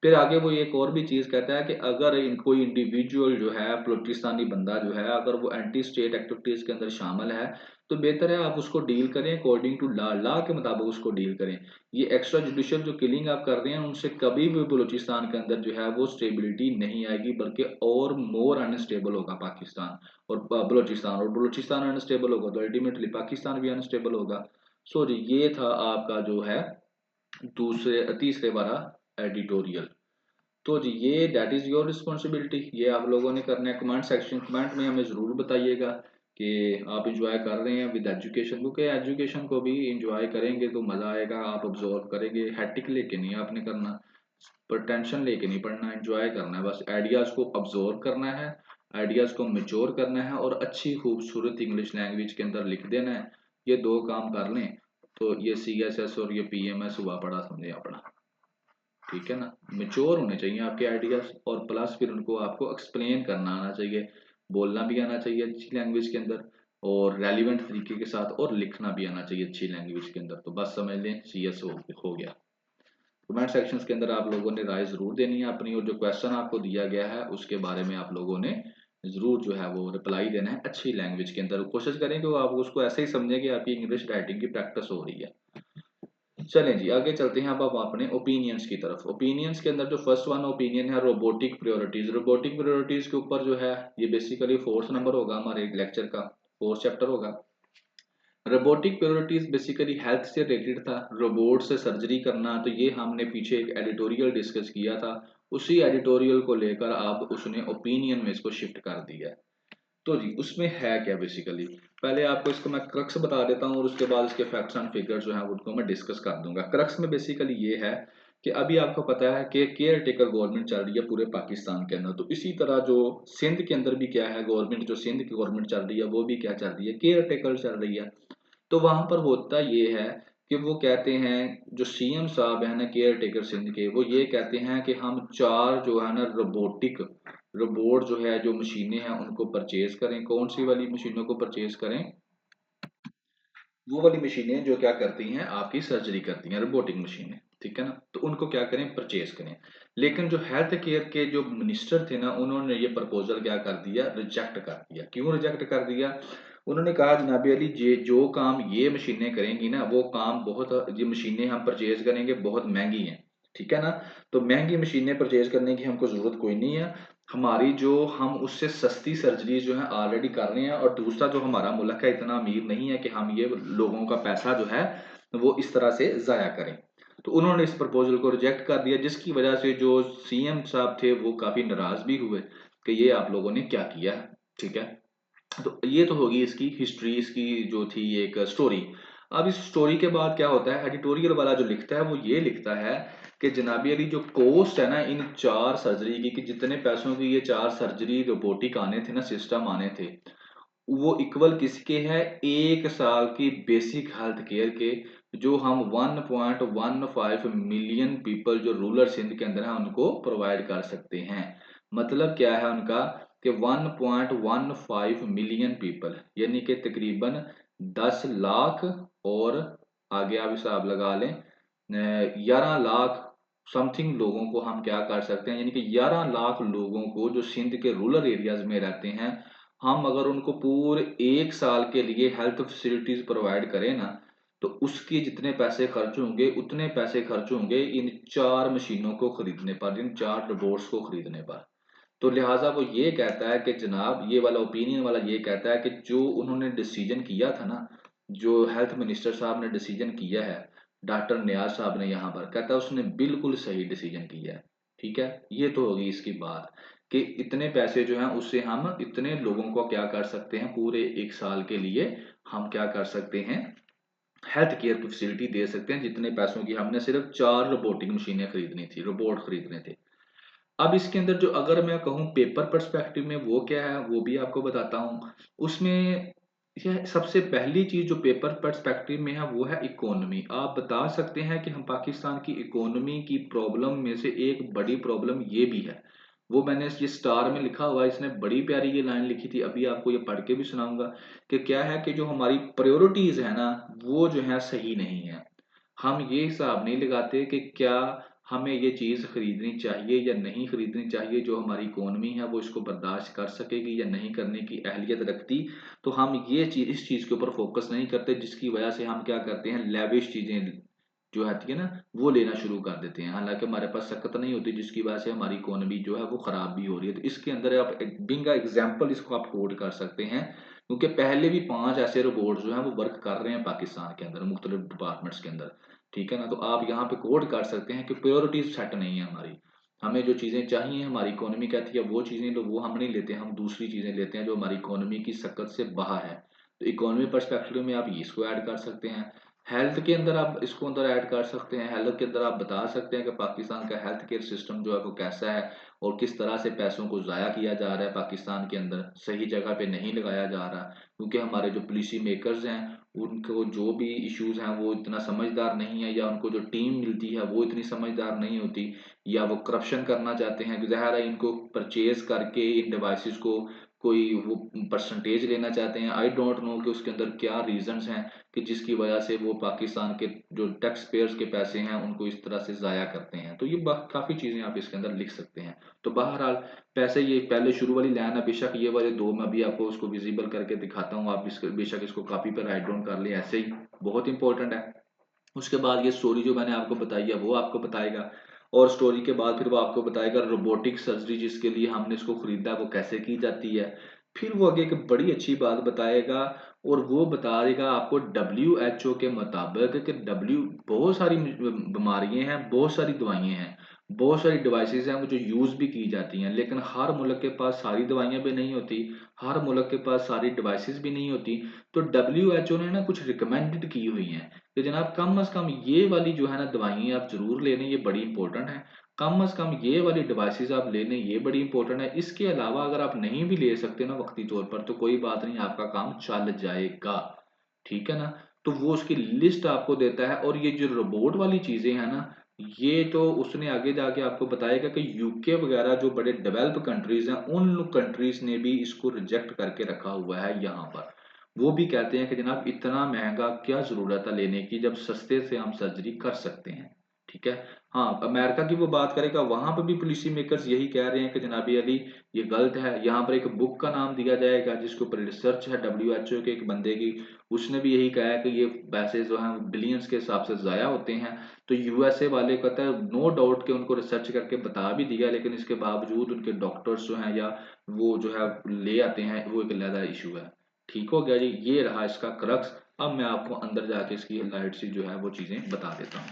फिर आगे वो एक और भी चीज़ कहता है कि अगर कोई इंडिविजुअल जो है बलूचिस्तानी बंदा जो है अगर वो एंटी स्टेट एक्टिविटीज़ के अंदर शामिल है, तो बेहतर है आप उसको डील करें अकॉर्डिंग टू लॉ, लॉ के मुताबिक उसको डील करें। ये एक्स्ट्रा जुडिशियल जो किलिंग आप कर रहे हैं उनसे कभी भी बलूचिस्तान के अंदर जो है वो स्टेबिलिटी नहीं आएगी, बल्कि और मोर अनस्टेबल होगा पाकिस्तान और बलूचिस्तान, और बलूचिस्तान अनस्टेबल होगा तो अल्टीमेटली पाकिस्तान भी अनस्टेबल होगा। सो जी ये था आपका जो है दूसरे तीसरे वाला एडिटोरियल। तो जी ये दैट इज़ योर रिस्पॉन्सिबिलिटी, ये आप लोगों ने करना है। कमेंट सेक्शन, कमेंट में हमें ज़रूर बताइएगा कि आप इंजॉय कर रहे हैं विद एजुकेशन, क्योंकि एजुकेशन को भी इंजॉय करेंगे तो मज़ा आएगा, आप ऑब्जर्व करेंगे। हैट्रिक लेके नहीं आपने करना, पर टेंशन लेके नहीं पढ़ना, इंजॉय करना है बस। आइडियाज़ को ऑब्जर्व करना है, आइडियाज़ को मैच्योर करना है, और अच्छी खूबसूरत इंग्लिश लैंग्वेज के अंदर लिख देना है। ये दो काम कर लें तो ये CSS और ये PMS हुआ पड़ा समझे अपना, ठीक है ना। मेच्योर होने चाहिए आपके आइडियाज, और प्लस फिर उनको आपको एक्सप्लेन करना आना चाहिए, बोलना भी आना चाहिए अच्छी लैंग्वेज के अंदर, और रेलिवेंट तरीके के साथ, और लिखना भी आना चाहिए अच्छी लैंग्वेज के अंदर। तो बस समझ लें CS हो गया। कमेंट सेक्शंस के अंदर आप लोगों ने राय जरूर देनी है अपनी, और जो क्वेश्चन आपको दिया गया है उसके बारे में आप लोगों ने जरूर जो है वो रिप्लाई देना है अच्छी लैंग्वेज के अंदर। कोशिश करें कि वो आप उसको ऐसे ही समझें कि आपकी इंग्लिश राइटिंग की प्रैक्टिस हो रही है। चलें जी आगे चलते हैं। अब अपने ओपिनियंस की तरफ। ओपिनियंस के अंदर जो फर्स्ट वन ओपिनियन है रोबोटिक प्रायोरिटीज। रोबोटिक प्रायोरिटीज के ऊपर जो है ये बेसिकली फोर्थ नंबर होगा हमारे लेक्चर का, फोर्थ चैप्टर होगा। रोबोटिक प्रायोरिटीज बेसिकली हेल्थ से रिलेटेड था, रोबोट से सर्जरी करना। तो ये हमने पीछे एक एडिटोरियल डिस्कस किया था, उसी एडिटोरियल को लेकर अब उसने ओपिनियन में इसको शिफ्ट कर दिया है। तो जी उसमें है क्या बेसिकली, पहले आपको इसको मैं क्रक्स बता देता हूँ, और उसके बाद इसके फैक्ट्स एंड फिगर्स जो हैं उनको मैं डिस्कस कर दूंगा। क्रक्स में बेसिकली ये है कि अभी आपको पता है कि केयर टेकर गवर्नमेंट चल रही है पूरे पाकिस्तान के अंदर। तो इसी तरह जो सिंध के अंदर भी क्या है, गवर्नमेंट जो सिंध की गवर्नमेंट चल रही है वो भी क्या चल रही है, केयर टेकर चल रही है। तो वहां पर होता ये है कि वो कहते हैं, जो CM साहब है ना केयर टेकर सिंध के, वो ये कहते हैं कि हम 4 जो है ना रोबोट जो है, जो मशीनें हैं उनको परचेज करें। कौन सी वाली मशीनों को परचेज करें? वो वाली मशीनें जो क्या करती हैं, आपकी सर्जरी करती हैं, रोबोटिक मशीनें, ठीक है ना। तो उनको क्या करें, परचेज करें। लेकिन जो हेल्थ केयर के जो मिनिस्टर थे ना, उन्होंने ये प्रपोजल क्या कर दिया, रिजेक्ट कर दिया। क्यों रिजेक्ट कर दिया? उन्होंने कहा जनाब अली ये जो काम ये मशीनें करेंगी ना, वो काम बहुत, ये मशीनें हम परचेज करेंगे बहुत महंगी हैं, ठीक है ना। तो महंगी मशीनें परचेज करने की हमको जरूरत कोई नहीं है। हमारी जो हम उससे सस्ती सर्जरी जो है ऑलरेडी कर रहे हैं, और दूसरा जो हमारा मुल्क है इतना अमीर नहीं है कि हम ये लोगों का पैसा जो है वो इस तरह से जाया करें। तो उन्होंने इस प्रपोजल को रिजेक्ट कर दिया, जिसकी वजह से जो CM साहब थे वो काफी नाराज भी हुए कि ये आप लोगों ने क्या किया, ठीक है। तो ये तो होगी इसकी हिस्ट्री, इसकी जो थी एक स्टोरी। अब इस स्टोरी के बाद क्या होता है, एडिटोरियल वाला जो लिखता है वो ये लिखता है कि जनाबी अली जो कॉस्ट है ना इन 4 सर्जरी की, कि जितने पैसों की ये 4 सर्जरी रोबोटिक आने थे ना, सिस्टम आने थे, वो इक्वल किसके है, 1 साल की बेसिक हेल्थ केयर के, जो हम 1.15 मिलियन पीपल जो रूरल सिंध के अंदर है उनको प्रोवाइड कर सकते हैं। मतलब क्या है उनका, कि 1.15 मिलियन पीपल, यानी कि तकरीबन 10 लाख और आगे आप हिसाब लगा लें 11 लाख समथिंग लोगों को हम क्या कर सकते हैं, यानी कि 11 लाख लोगों को जो सिंध के रूरल एरियाज में रहते हैं, हम अगर उनको पूरे 1 साल के लिए हेल्थ फैसिलिटीज प्रोवाइड करें ना, तो उसके जितने पैसे खर्च होंगे उतने पैसे खर्च होंगे इन 4 मशीनों को खरीदने पर, इन 4 रोबोट्स को खरीदने पर। तो लिहाजा वो ये कहता है कि जनाब, ये वाला ओपिनियन वाला ये कहता है कि जो उन्होंने डिसीजन किया था ना, जो हेल्थ मिनिस्टर साहब ने डिसीजन किया है, डॉक्टर नियाज साहब ने, यहाँ पर कहता है उसने बिल्कुल सही डिसीजन किया है। ठीक है, ये तो होगी इसकी बात कि इतने पैसे जो हैं उससे हम इतने लोगों को क्या कर सकते हैं, पूरे 1 साल के लिए हम क्या कर सकते हैं, हेल्थ केयर की फैसिलिटी दे सकते हैं, जितने पैसों की हमने सिर्फ 4 रोबोटिक मशीनें खरीदनी थी, रोबोट खरीदने थे। अब इसके अंदर जो अगर मैं कहूँ पेपर पर्सपेक्टिव में वो क्या है, वो भी आपको बताता हूँ। उसमें यह सबसे पहली चीज जो पेपर पर्सपेक्टिव में है वो है इकोनॉमी। आप बता सकते हैं कि हम पाकिस्तान की इकोनॉमी की प्रॉब्लम में से एक बड़ी प्रॉब्लम ये भी है। वो मैंने ये स्टार में लिखा हुआ है, इसने बड़ी प्यारी ये लाइन लिखी थी, अभी आपको ये पढ़ के भी सुनाऊंगा कि क्या है कि जो हमारी प्रायोरिटीज है ना, वो जो है सही नहीं है। हम ये हिसाब नहीं लगाते कि क्या हमें ये चीज़ खरीदनी चाहिए या नहीं खरीदनी चाहिए, जो हमारी इकोनॉमी है वो इसको बर्दाश्त कर सकेगी या नहीं करने की अहलियत रखती। तो हम ये चीज़, इस चीज़ के ऊपर फोकस नहीं करते, जिसकी वजह से हम क्या करते हैं, लेविश चीज़ें जो आती है ना वो लेना शुरू कर देते हैं, हालांकि हमारे पास सकत नहीं होती, जिसकी वजह से हमारी इकोनॉमी जो है वो खराब भी हो रही है। तो इसके अंदर आप बिंग एग्जाम्पल इसको आप कोट कर सकते हैं, क्योंकि पहले भी 5 ऐसे रोबोट जो हैं वो वर्क कर रहे हैं पाकिस्तान के अंदर मुख्तलिफ डिपार्टमेंट्स के अंदर। ठीक है ना, तो आप यहाँ पे कोड कर सकते हैं कि प्रायोरिटीज सेट नहीं है हमारी, हमें जो चीज़ें चाहिए हमारी इकोनॉमी कहती है वो चीज़ें, तो वो हम नहीं लेते, हम दूसरी चीज़ें लेते हैं जो हमारी इकोनॉमी की सकत से बाहर है। तो इकोनॉमी पर्सपेक्टिव में आप इसको ऐड कर सकते हैं। हेल्थ के अंदर आप इसको अंदर ऐड कर सकते हैं, हेल्थ के अंदर आप बता सकते हैं कि पाकिस्तान का हेल्थ केयर सिस्टम जो है वो कैसा है और किस तरह से पैसों को ज़ाया किया जा रहा है, पाकिस्तान के अंदर सही जगह पे नहीं लगाया जा रहा, क्योंकि हमारे जो पॉलिसी मेकर्स हैं उनको जो भी इश्यूज हैं वो इतना समझदार नहीं है, या उनको जो टीम मिलती है वो इतनी समझदार नहीं होती, या वो करप्शन करना चाहते हैं। ज़ाहिर है इनको परचेज करके इन डिवाइसेस को कोई वो परसेंटेज लेना चाहते हैं, आई डोंट नो कि उसके अंदर क्या रीजंस हैं कि जिसकी वजह से वो पाकिस्तान के जो टैक्स पेयर्स के पैसे हैं उनको इस तरह से ज़ाया करते हैं। तो ये काफ़ी चीज़ें आप इसके अंदर लिख सकते हैं। तो बहरहाल पैसे, ये पहले शुरू वाली लाइन है, बेशक ये वाले दो मैं भी आपको उसको विजिबल करके दिखाता हूँ, आप बेशक इसको कॉपी पर राइट डाउन कर लें, ऐसे ही बहुत इंपॉर्टेंट है। उसके बाद ये स्टोरी जो मैंने आपको बताई है वो आपको बताएगा, और स्टोरी के बाद फिर वो आपको बताएगा रोबोटिक सर्जरी जिसके लिए हमने इसको खरीदा वो कैसे की जाती है। फिर वो आगे एक बड़ी अच्छी बात बताएगा, और वो बताएगा आपको WHO के मुताबिक कि डब्ल्यू बहुत सारी बीमारियां हैं, बहुत सारी दवाइयां हैं, बहुत सारी डिवाइसेस हैं वो जो यूज़ भी की जाती हैं, लेकिन हर मुल्क के पास सारी दवाइयां भी नहीं होती, हर मुल्क के पास सारी डिवाइसेस भी नहीं होती। तो WHO ने ना कुछ रिकमेंडेड की हुई हैं कि जनाब कम से कम ये वाली जो है ना दवाइयाँ आप ज़रूर ले लें, ये बड़ी इंपॉर्टेंट है। कम से कम ये वाली डिवाइसेस आप ले लें, ये बड़ी इंपॉर्टेंट है। इसके अलावा अगर आप नहीं भी ले सकते ना वक्ती तौर पर, तो कोई बात नहीं, आपका काम चल जाएगा। ठीक है ना, तो वो उसकी लिस्ट आपको देता है। और ये जो रोबोट वाली चीज़ें हैं ना, ये तो उसने आगे जाके आपको बताएगा कि यूके वगैरह जो बड़े डेवलप कंट्रीज हैं, उन कंट्रीज ने भी इसको रिजेक्ट करके रखा हुआ है यहाँ पर। वो भी कहते हैं कि जनाब इतना महंगा क्या जरूरत है लेने की, जब सस्ते से हम सर्जरी कर सकते हैं। ठीक है। हाँ, अमेरिका की वो बात करेगा, वहां पर भी पॉलिसी मेकर्स यही कह रहे हैं कि जनाबी अली ये गलत है। यहाँ पर एक बुक का नाम दिया जाएगा जिसके ऊपर रिसर्च है WHO के एक बंदे की, उसने भी यही कहा है कि ये पैसे जो हैं बिलियंस के हिसाब से ज़ाया होते हैं। तो USA वाले कहता है नो डाउट कि उनको रिसर्च करके बता भी दिया, लेकिन इसके बावजूद उनके डॉक्टर्स जो हैं या वो जो है ले आते हैं, वो एक अलग इशू है। ठीक हो गया जी, ये रहा इसका क्रक्स। अब मैं आपको अंदर जाके इसकी लाइट सी जो है वो चीज़ें बता देता हूँ।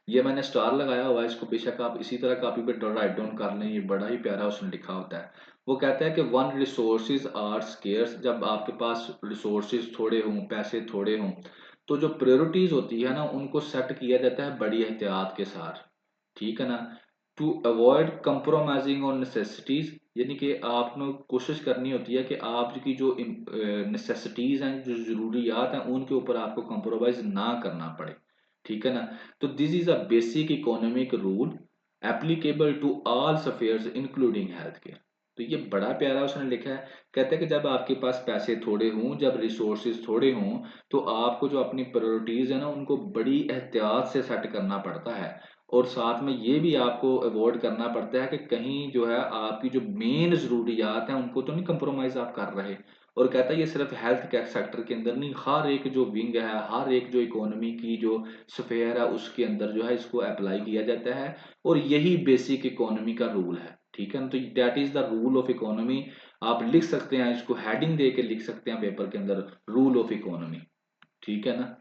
ये मैंने स्टार लगाया हुआ है, इसको बेशक आप इसी तरह कॉपी पे राइट डाउन कर लें, ये बड़ा ही प्यारा उसने लिखा होता है। वो कहता है कि वन रिसोर्सेज आर स्केर्स, जब आपके पास रिसोर्सेज थोड़े हों, पैसे थोड़े हों, तो जो प्रायोरिटीज होती है ना उनको सेट किया जाता है बड़ी एहतियात के साथ। ठीक है ना, to avoid compromising on necessities, यानी कि आपने कोशिश करनी होती है कि आपकी जो नेसेसिटीज हैं, जो जरूरियात हैं, उनके ऊपर आपको कंप्रोमाइज ना करना पड़े। ठीक है ना, तो this is a basic economic rule applicable to all spheres including health care. तो ये बड़ा प्यारा उसने लिखा है। कहता है कि जब आपके पास पैसे थोड़े हों, जब रिसोर्सेज थोड़े हों, तो आपको जो अपनी प्रायोरिटीज है ना उनको बड़ी एहतियात से सेट करना पड़ता है। और साथ में ये भी आपको अवॉइड करना पड़ता है कि कहीं जो है आपकी जो मेन ज़रूरियात हैं उनको तो नहीं कंप्रोमाइज़ आप कर रहे। और कहता है ये सिर्फ हेल्थ केयर सेक्टर के अंदर नहीं, हर एक जो विंग है, हर एक जो इकोनॉमी की जो स्फेयर है उसके अंदर जो है इसको अप्लाई किया जाता है। और यही बेसिक इकोनॉमी का रूल है, ठीक है ना। तो that is the rule of economy. आप लिख सकते हैं, इसको हेडिंग दे के लिख सकते हैं पेपर के अंदर, रूल ऑफ इकोनॉमी, ठीक है ना।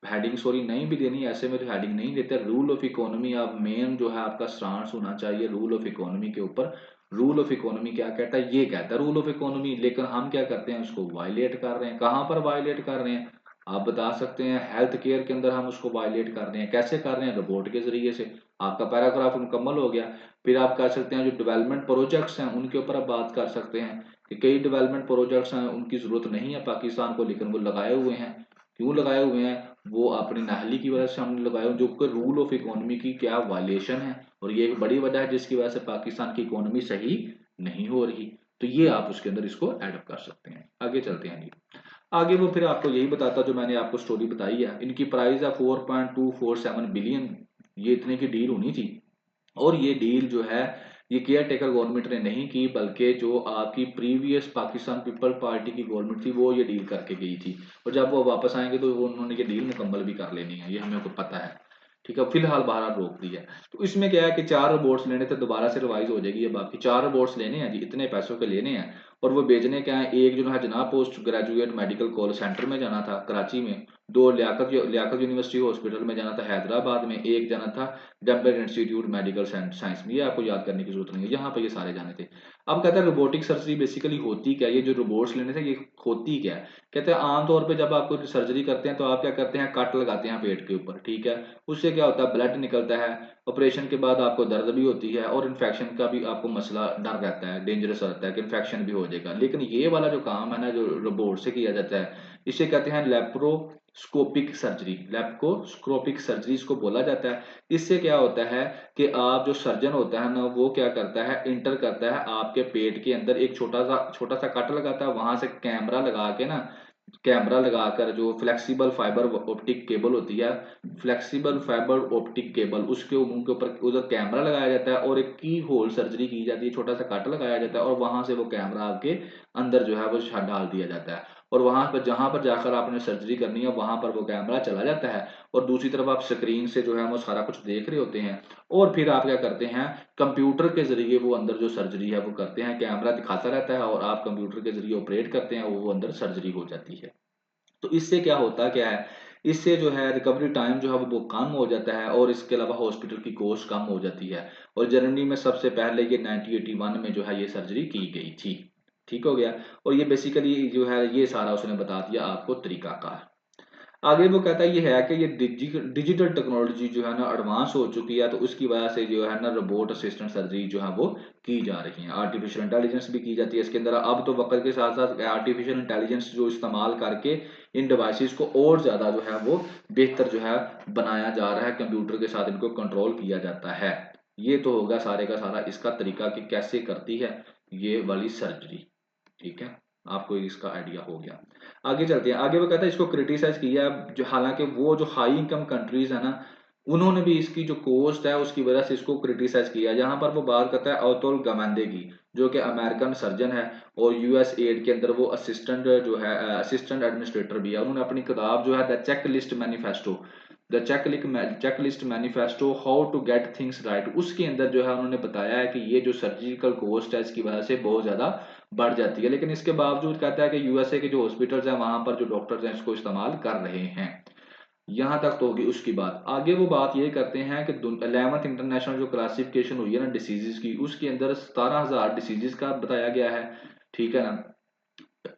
हेडिंग सॉरी नहीं भी देनी, ऐसे में तो हेडिंग नहीं देते। रूल ऑफ इकोनॉमी आप मेन जो है आपका स्टांस होना चाहिए रूल ऑफ इकोनॉमी के ऊपर। रूल ऑफ इकोनॉमी क्या कहता है, ये कहता है रूल ऑफ इकोनॉमी, लेकिन हम क्या करते हैं उसको वायलेट कर रहे हैं। कहाँ पर वायलेट कर रहे हैं आप बता सकते हैं, हेल्थ केयर के अंदर हम उसको वायलेट कर रहे हैं। कैसे कर रहे हैं, रोबोट के जरिए से। आपका पैराग्राफ मुकम्मल हो गया। फिर आप कह सकते हैं जो डेवलपमेंट प्रोजेक्ट्स हैं उनके ऊपर आप बात कर सकते हैं कि कई डेवलपमेंट प्रोजेक्ट्स हैं उनकी जरूरत नहीं है पाकिस्तान को, लेकिन वो लगाए हुए हैं। क्यों लगाए हुए हैं, वो अपनी नाहली की वजह से हमने लगाया, जो कि रूल ऑफ इकोनॉमी की क्या वायलेशन है। और ये एक बड़ी वजह है जिसकी वजह से पाकिस्तान की इकोनॉमी सही नहीं हो रही। तो ये आप उसके अंदर इसको ऐड कर सकते हैं। आगे चलते हैं जी। आगे वो फिर आपको यही बताता जो मैंने आपको स्टोरी बताई है। इनकी प्राइस है 4.247 बिलियन, ये इतने की डील होनी थी। और ये डील जो है ये केयर टेकर गवर्नमेंट ने नहीं की, बल्कि जो आपकी प्रीवियस पाकिस्तान पीपल पार्टी की गवर्नमेंट थी वो ये डील करके गई थी। और जब वो वापस आएंगे तो उन्होंने ये डील मुकम्मल भी कर लेनी है, ये हमें को पता है। ठीक है, फिलहाल बाहर रोक दी है। तो इसमें क्या है कि 4 रोबोट्स लेने थे, दोबारा से रिवाइज हो जाएगी। अब आपकी 4 रोबोट्स लेने हैं जी, इतने पैसों के लेने हैं। और वो बेचने क्या है, एक जो है जनाब post graduate medical college centre में जाना था कराची में, दो लियाकत यूनिवर्सिटी हॉस्पिटल में जाना था हैदराबाद में, एक जाना था डम्बर इंस्टीट्यूट मेडिकल साइंस में। ये आपको याद करने की जरूरत नहीं है, यहाँ पे ये सारे जाने थे। अब कहता है रोबोटिक सर्जरी बेसिकली होती क्या है, ये जो रोबोट्स लेने थे ये होती क्या है। कहते हैं आमतौर पे जब आपको सर्जरी करते हैं तो आप क्या करते हैं, कट लगाते हैं पेट के ऊपर, ठीक है। उससे क्या होता है, ब्लड निकलता है। ऑपरेशन के बाद आपको दर्द भी होती है और इन्फेक्शन का भी आपको मसला डर रहता है, डेंजरस रहता है कि इन्फेक्शन भी हो जाएगा। लेकिन ये वाला जो काम है ना जो रोबोट से किया जाता है, इसे कहते हैं लेप्रोस्कोपिक सर्जरी। लेप्रोस्कोपिक सर्जरी इसको बोला जाता है। इससे क्या होता है कि आप जो सर्जन होता है ना वो क्या करता है, इंटर करता है आपके पेट के अंदर, एक छोटा सा कट लगाता है, वहां से कैमरा लगा के ना, कैमरा लगाकर जो फ्लेक्सिबल फाइबर ऑप्टिक केबल होती है, फ्लेक्सिबल फाइबर ऑप्टिक केबल, उसके मुंह के ऊपर उधर कैमरा लगाया जाता है और एक की होल सर्जरी की जाती है, छोटा सा कट लगाया जाता है और वहां से वो कैमरा आपके अंदर जो है वो डाल दिया जाता है। और वहां पर जहां पर जाकर आपने सर्जरी करनी है वहां पर वो कैमरा चला जाता है। और दूसरी तरफ आप स्क्रीन से जो है वो सारा कुछ देख रहे होते हैं। और फिर आप क्या करते हैं, कंप्यूटर के जरिए वो अंदर जो सर्जरी है वो करते हैं, कैमरा दिखाता रहता है और आप कंप्यूटर के जरिए ऑपरेट करते हैं, वो अंदर सर्जरी हो जाती है। तो इससे क्या है, इससे जो है रिकवरी टाइम जो है वो कम हो जाता है और इसके अलावा हॉस्पिटल की कॉस्ट कम हो जाती है। और जर्मनी में सबसे पहले ये 1981 में जो है ये सर्जरी की गई थी। ठीक हो गया। और ये बेसिकली जो है ये सारा उसने बता दिया आपको तरीकाकार। आगे वो कहता है ये है कि ये डिजिटल टेक्नोलॉजी जो है ना एडवांस हो चुकी है, तो उसकी वजह से जो है ना रोबोट असिस्टेंट सर्जरी जो है वो की जा रही है। आर्टिफिशियल इंटेलिजेंस भी की जाती है इसके अंदर। अब तो वक्त के साथ साथ आर्टिफिशियल इंटेलिजेंस जो इस्तेमाल करके इन डिवाइसेस को और ज़्यादा जो है वो बेहतर जो है बनाया जा रहा है, कंप्यूटर के साथ इनको कंट्रोल किया जाता है। ये तो होगा सारे का सारा इसका तरीका कि कैसे करती है ये वाली सर्जरी। ठीक है, आपको इसका आइडिया हो गया। आगे चलते हैं। आगे वो कहता है इसको क्रिटिसाइज किया जो, हालांकि वो जो हाई इनकम कंट्रीज है ना उन्होंने भी इसकी जो कॉस्ट है उसकी वजह से इसको क्रिटिसाइज किया। यहाँ पर वो बात करता है अतुल गवांडे की, जो कि अमेरिकन सर्जन है और यूएस एड के अंदर वो असिस्टेंट जो है असिस्टेंट एडमिनिस्ट्रेटर भी है। उन्होंने अपनी किताब जो है the check list manifesto, the checklist manifesto how to get things right, उसके अंदर जो है उन्होंने बताया है कि ये जो सर्जिकल कॉस्ट है इसकी वजह से बहुत ज्यादा बढ़ जाती है। लेकिन इसके बावजूद कहता है कि यूएसए के जो हॉस्पिटल्स हैं वहां पर जो डॉक्टर्स हैं इसको इस्तेमाल कर रहे हैं। यहां तक तो होगी उसकी बात। आगे वो बात ये करते हैं कि 11th इंटरनेशनल जो क्लासिफिकेशन हुई है ना डिसीजेस की, उसके अंदर 17,000 डिसीजेस का बताया गया है। ठीक है ना।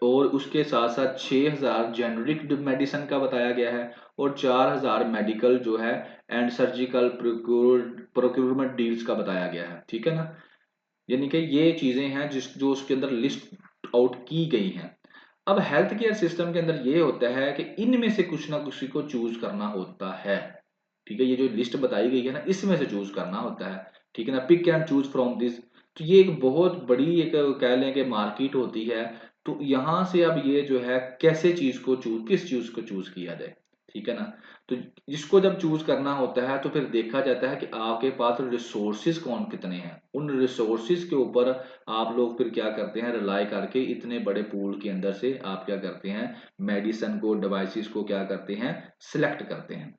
और उसके साथ साथ 6,000 जेनरिक मेडिसिन का बताया गया है और 4,000 मेडिकल जो है एंड सर्जिकल प्रोक्यूरमेंट डील्स का बताया गया है। ठीक है ना। यानी कि ये चीजें हैं जिस जो उसके अंदर लिस्ट आउट की गई हैं। अब हेल्थ केयर सिस्टम के अंदर ये होता है कि इनमें से कुछ ना कुछ को चूज करना होता है। ठीक है, ये जो लिस्ट बताई गई है ना इसमें से चूज करना होता है। ठीक है ना, pick and choose from this तो ये एक बहुत बड़ी एक कह लें कि मार्केट होती है। तो यहाँ से अब ये जो है कैसे चीज को चूज किस चीज को चूज किया जाए, ठीक है ना। तो इसको जब चूज करना होता है तो फिर देखा जाता है कि आपके पास रिसोर्सिस कौन कितने हैं, उन रिसोर्सिस के ऊपर आप लोग फिर क्या करते हैं, रिलाई करके इतने बड़े पूल के अंदर से आप क्या करते हैं, मेडिसिन को डिवाइसेस को क्या करते हैं, सिलेक्ट करते हैं।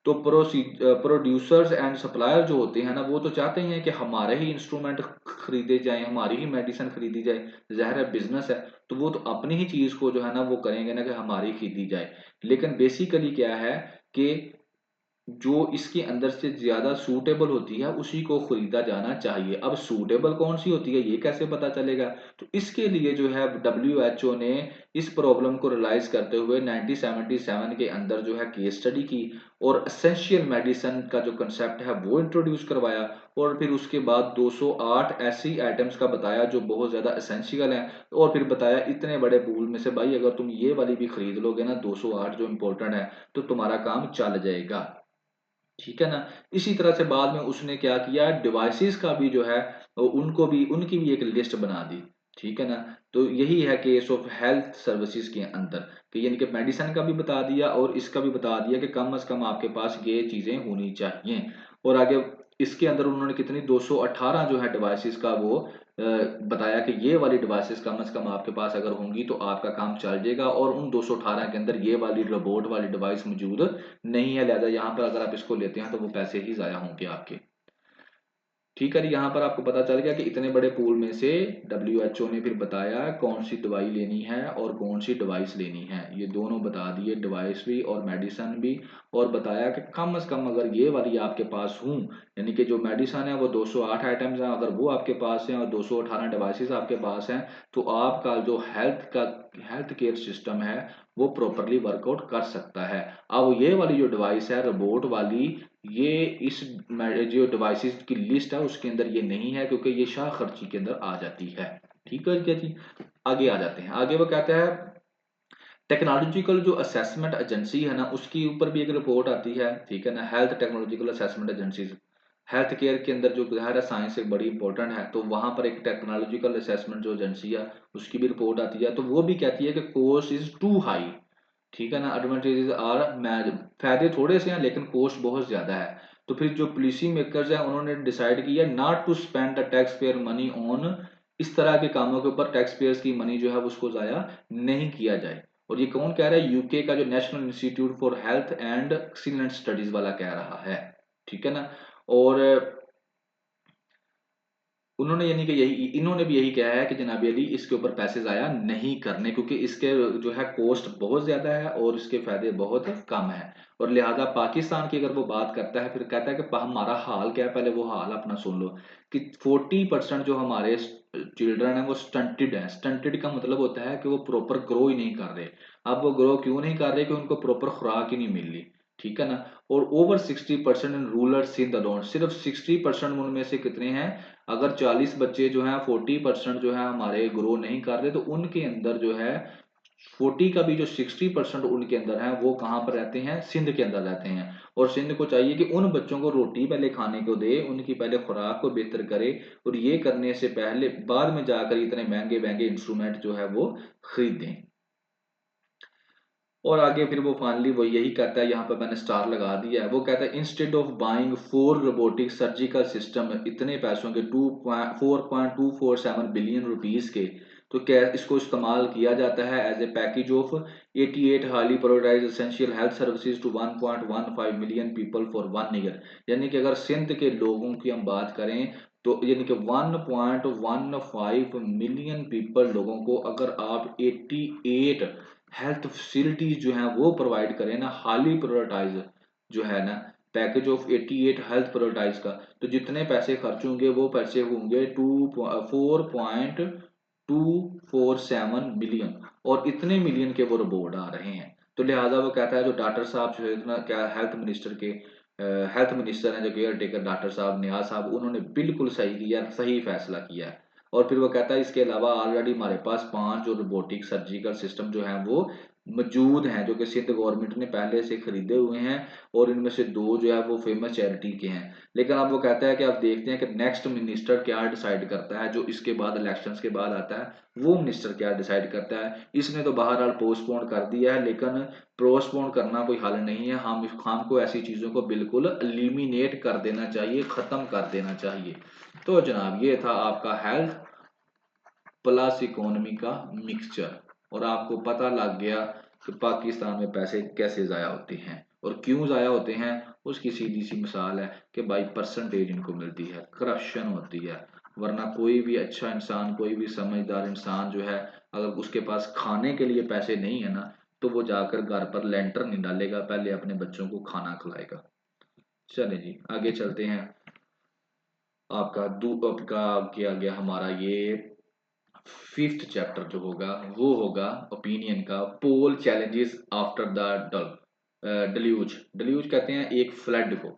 तो प्रोड्यूसर्स एंड सप्लायर जो होते हैं ना, वो तो चाहते हैं कि हमारे ही इंस्ट्रूमेंट खरीदे जाएं, हमारी ही मेडिसिन खरीदी जाए, ज़ाहिर है बिजनेस है, तो वो तो अपनी ही चीज़ को जो है ना वो करेंगे ना कि हमारी खरीदी जाए। लेकिन बेसिकली क्या है कि जो इसके अंदर से ज्यादा सूटेबल होती है उसी को खरीदा जाना चाहिए। अब सूटेबल कौन सी होती है ये कैसे पता चलेगा, तो इसके लिए जो है WHO ने इस प्रॉब्लम को रियलाइज करते हुए 1977 के अंदर जो है केस स्टडी की और एसेंशियल मेडिसिन का जो कंसेप्ट है वो इंट्रोड्यूस करवाया। और फिर उसके बाद 208 ऐसी आइटम्स का बताया जो बहुत ज्यादा एसेंशियल हैं, और फिर बताया इतने बड़े पूल में से भाई अगर तुम ये वाली भी खरीद लोगे ना 208 जो इंपॉर्टेंट है, तो तुम्हारा काम चल जाएगा, ठीक है ना। इसी तरह से बाद में उसने क्या किया, डिवाइसेस का भी जो है उनको भी उनकी भी एक लिस्ट बना दी, ठीक है ना। तो यही है केस ऑफ हेल्थ सर्विसेज के अंदर कि यानी कि मेडिसिन का भी बता दिया और इसका भी बता दिया कि कम से कम आपके पास ये चीजें होनी चाहिए। और आगे इसके अंदर उन्होंने कितनी 218 जो है डिवाइसेस का वो बताया कि ये वाली डिवाइसेस कम से कम आपके पास अगर होंगी तो आपका काम चल जाएगा, और उन 218 के अंदर ये वाली रोबोट वाली डिवाइस मौजूद नहीं है, लिहाजा यहाँ पर अगर आप इसको लेते हैं तो वो पैसे ही जाया होंगे आपके, ठीक है जी। यहाँ पर आपको पता चल गया कि इतने बड़े पूल में से WHO ने फिर बताया कौन सी दवाई लेनी है और कौन सी डिवाइस लेनी है, ये दोनों बता दिए, डिवाइस भी और मेडिसिन भी। और बताया कि कम से कम अगर ये वाली आपके पास हूँ, यानी कि जो मेडिसिन है वो 208 आइटम्स हैं, अगर वो आपके पास हैं और 218 डिवाइसेस आपके पास हैं, तो आपका जो हेल्थ केयर सिस्टम है वो प्रॉपरली वर्कआउट कर सकता है। अब ये वाली जो डिवाइस है रोबोट वाली, ये इस जो डिवाइसेस की लिस्ट है उसके अंदर ये नहीं है, क्योंकि ये शाह खर्ची के अंदर आ जाती है, ठीक है क्या जी। आगे आ जाते हैं, आगे वो कहता है टेक्नोलॉजिकल जो असेसमेंट एजेंसी है ना उसके ऊपर भी एक रिपोर्ट आती है, ठीक है ना। Health technological assessment agencies, health care के अंदर जो ज़ाहिर है साइंस एक बड़ी इंपॉर्टेंट है, तो वहां पर एक टेक्नोलॉजिकल असेसमेंट जो एजेंसी है उसकी भी रिपोर्ट आती है, तो वो भी कहती है कि कोस्ट इज टू हाई, ठीक है ना। एडवांटेजेस आर फायदे थोड़े से हैं लेकिन कॉस्ट बहुत ज्यादा है। तो फिर जो पॉलिसी मेकर्स हैं उन्होंने डिसाइड किया not to spend the tax payer money on इस तरह के कामों के ऊपर, टैक्स पेयर्स की मनी जो है उसको जाया नहीं किया जाए। और ये कौन कह रहा है, यूके का जो national institute for health and excellent studies वाला कह रहा है, ठीक है ना। और उन्होंने यानी कि यही इन्होंने भी यही कहा है कि जनाब अली इसके ऊपर पैसे ज़ाया नहीं करने, क्योंकि इसके जो है कॉस्ट बहुत ज़्यादा है और इसके फायदे बहुत कम है। और लिहाजा पाकिस्तान की अगर वो बात करता है फिर कहता है कि हमारा हाल क्या है, पहले वो हाल अपना सुन लो कि 40% जो हमारे चिल्ड्रन है वो स्टंटेड है। स्टंटेड का मतलब होता है कि वो प्रॉपर ग्रो ही नहीं कर रहे। अब वो ग्रो क्यों नहीं कर रहे, कि उनको प्रॉपर खुराक ही नहीं मिल रही, ठीक है ना। और over 60% in rural Sindh alone, सिर्फ 60% उनमें से कितने हैं, अगर 40 बच्चे जो हैं 40% जो है हमारे ग्रो नहीं कर रहे, तो उनके अंदर जो है 40 का भी जो 60% उनके अंदर है वो कहाँ पर रहते हैं, सिंध के अंदर रहते हैं। और सिंध को चाहिए कि उन बच्चों को रोटी पहले खाने को दे, उनकी पहले खुराक को बेहतर करे, और ये करने से पहले बाद में जाकर इतने महंगे महंगे इंस्ट्रूमेंट जो है वो खरीदें। और आगे फिर वो फाइनली वो यही कहता है, यहाँ पर मैंने स्टार लगा दिया है, वो कहता है instead of buying 4 robotic surgical system इतने पैसों के 4.247 बिलियन रुपीस के, तो क्या इसको इस्तेमाल किया जाता है as a package of 88 highly prioritised essential health services to 1.15 million people for 1 year. यानी कि अगर सिंध के लोगों की हम बात करें तो यानी कि 1.15 मिलियन पीपल लोगों को अगर आप 88 हेल्थ फैसिलिटीज जो हैं वो प्रोवाइड करें ना, हाईली प्रायोरिटाइज जो है ना, पैकेज ऑफ 88 हेल्थ प्रायोरिटाइज का, तो जितने पैसे खर्च होंगे वो पैसे होंगे 4.247 मिलियन, और इतने मिलियन के वो रिपोर्ट आ रहे हैं। तो लिहाजा वो कहता है जो डॉक्टर साहब जो है ना क्या हेल्थ मिनिस्टर हैं जो केयर टेकर डॉक्टर साहब नियाज साहब, उन्होंने बिल्कुल सही किया, सही फैसला किया है। और फिर वो कहता है इसके अलावा ऑलरेडी हमारे पास 5 जो रोबोटिक सर्जिकल सिस्टम जो है वो मौजूद हैं जो कि सिंध गवर्नमेंट ने पहले से खरीदे हुए हैं, और इनमें से 2 जो है वो फेमस चैरिटी के हैं। लेकिन अब वो कहता है कि अब देखते हैं कि नेक्स्ट मिनिस्टर क्या डिसाइड करता है, जो इसके बाद इलेक्शंस के बाद आता है वो मिनिस्टर क्या डिसाइड करता है। इसने तो बहरहाल पोस्टपोन कर दिया है, लेकिन पोस्टपोन करना कोई हल नहीं है। हमको ऐसी चीज़ों को बिल्कुल एलिमिनेट कर देना चाहिए, ख़त्म कर देना चाहिए। तो जनाब ये था आपका हेल्थ प्लस इकोनॉमी का मिक्सचर, और आपको पता लग गया कि पाकिस्तान में पैसे कैसे ज़ाया होते हैं और क्यों ज़ाया होते हैं। उसकी सीधी सी मिसाल है कि बाई परसेंटेज इनको मिलती है, करप्शन होती है। वरना कोई भी अच्छा इंसान, कोई भी समझदार इंसान जो है, अगर उसके पास खाने के लिए पैसे नहीं है ना, तो वो जाकर घर पर लेंटर नहीं डालेगा, पहले अपने बच्चों को खाना खिलाएगा। चले जी आगे चलते हैं। आपका किया गया हमारा ये फिफ्थ चैप्टर जो होगा वो होगा ओपिनियन का, पोल चैलेंजेस आफ्टर द डल्यूज। डल्यूज कहते हैं एक फ्लड को।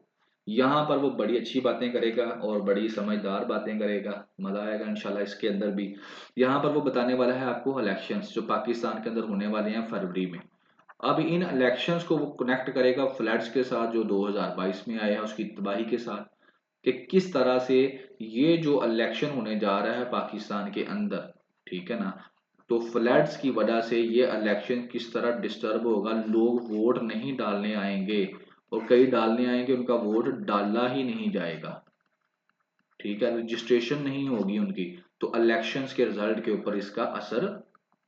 यहाँ पर वो बड़ी अच्छी बातें करेगा और बड़ी समझदार बातें करेगा, मजा आएगा इंशाल्लाह इसके अंदर भी। यहाँ पर वो बताने वाला है आपको इलेक्शंस जो पाकिस्तान के अंदर होने वाले हैं फरवरी में। अब इन इलेक्शंस को वो कनेक्ट करेगा फ्लड्स के साथ जो 2022 में आए हैं उसकी तबाही के साथ, कि किस तरह से ये जो इलेक्शन होने जा रहा है पाकिस्तान के अंदर, ठीक है ना, तो फ्लड्स की वजह से ये इलेक्शन किस तरह डिस्टर्ब होगा। लोग वोट नहीं डालने आएंगे, और कई डालने आएंगे उनका वोट डाला ही नहीं जाएगा, ठीक है, रजिस्ट्रेशन नहीं होगी उनकी। तो इलेक्शंस के रिजल्ट के ऊपर इसका असर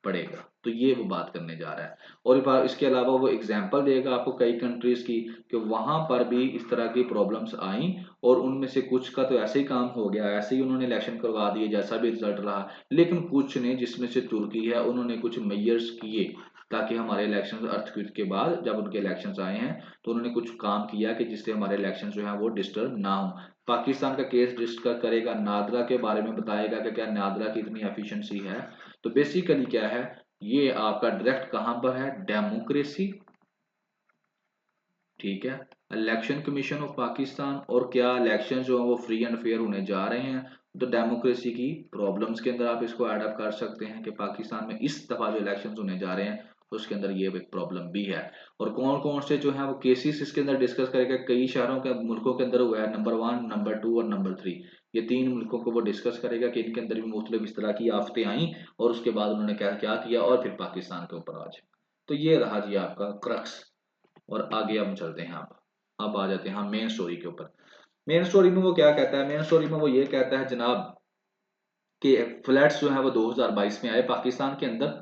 पड़ेगा। तो ये वो बात करने जा रहा है। और इसके अलावा वो एग्जांपल देगा आपको कई कंट्रीज की, कि वहां पर भी इस तरह की प्रॉब्लम्स आई, और उनमें से कुछ का तो ऐसे ही काम हो गया, ऐसे ही उन्होंने इलेक्शन करवा दिए जैसा भी रिजल्ट रहा। लेकिन कुछ ने, जिसमें से तुर्की है, उन्होंने कुछ मेयर्स किए ताकि हमारे इलेक्शन अर्थक्वेक के बाद जब उनके इलेक्शंस आए हैं, तो उन्होंने कुछ काम किया कि जिससे हमारे इलेक्शन जो है वो डिस्टर्ब ना हो। पाकिस्तान का केस डिस्कस करेगा, नादरा के बारे में बताएगा कि क्या नादरा की इतनी एफिशिएंसी है। तो बेसिकली क्या है, ये आपका डायरेक्ट कहां पर है, डेमोक्रेसी, ठीक है, इलेक्शन कमीशन ऑफ पाकिस्तान, और क्या इलेक्शन जो है वो फ्री एंड फेयर होने जा रहे हैं। तो डेमोक्रेसी की प्रॉब्लम्स के अंदर आप इसको ऐड अप कर सकते हैं कि पाकिस्तान में इस दफा जो इलेक्शंस होने जा रहे हैं उसके अंदर ये एक प्रॉब्लम भी है। और कौन कौन से जो है वो केसेस इसके अंदर डिस्कस करेगा, कई शहरों के मुल्कों के अंदर हुआ है, नंबर 1, नंबर 2 और नंबर 3, ये 3 मुल्कों को वो डिस्कस करेगा कि इनके अंदर भी मुख्तलिफ इस तरह की आफतें आई, और उसके बाद उन्होंने क्या क्या किया, और फिर पाकिस्तान के ऊपर आज। तो ये रहा जी आपका क्रक्स। और आगे हम चलते हैं। अब आ जाते हैं हम मेन स्टोरी के ऊपर। मेन स्टोरी में वो क्या कहता है, मेन स्टोरी में वो ये कहता है जनाब कि फ्लड्स जो है वो 2022 में आए पाकिस्तान के अंदर।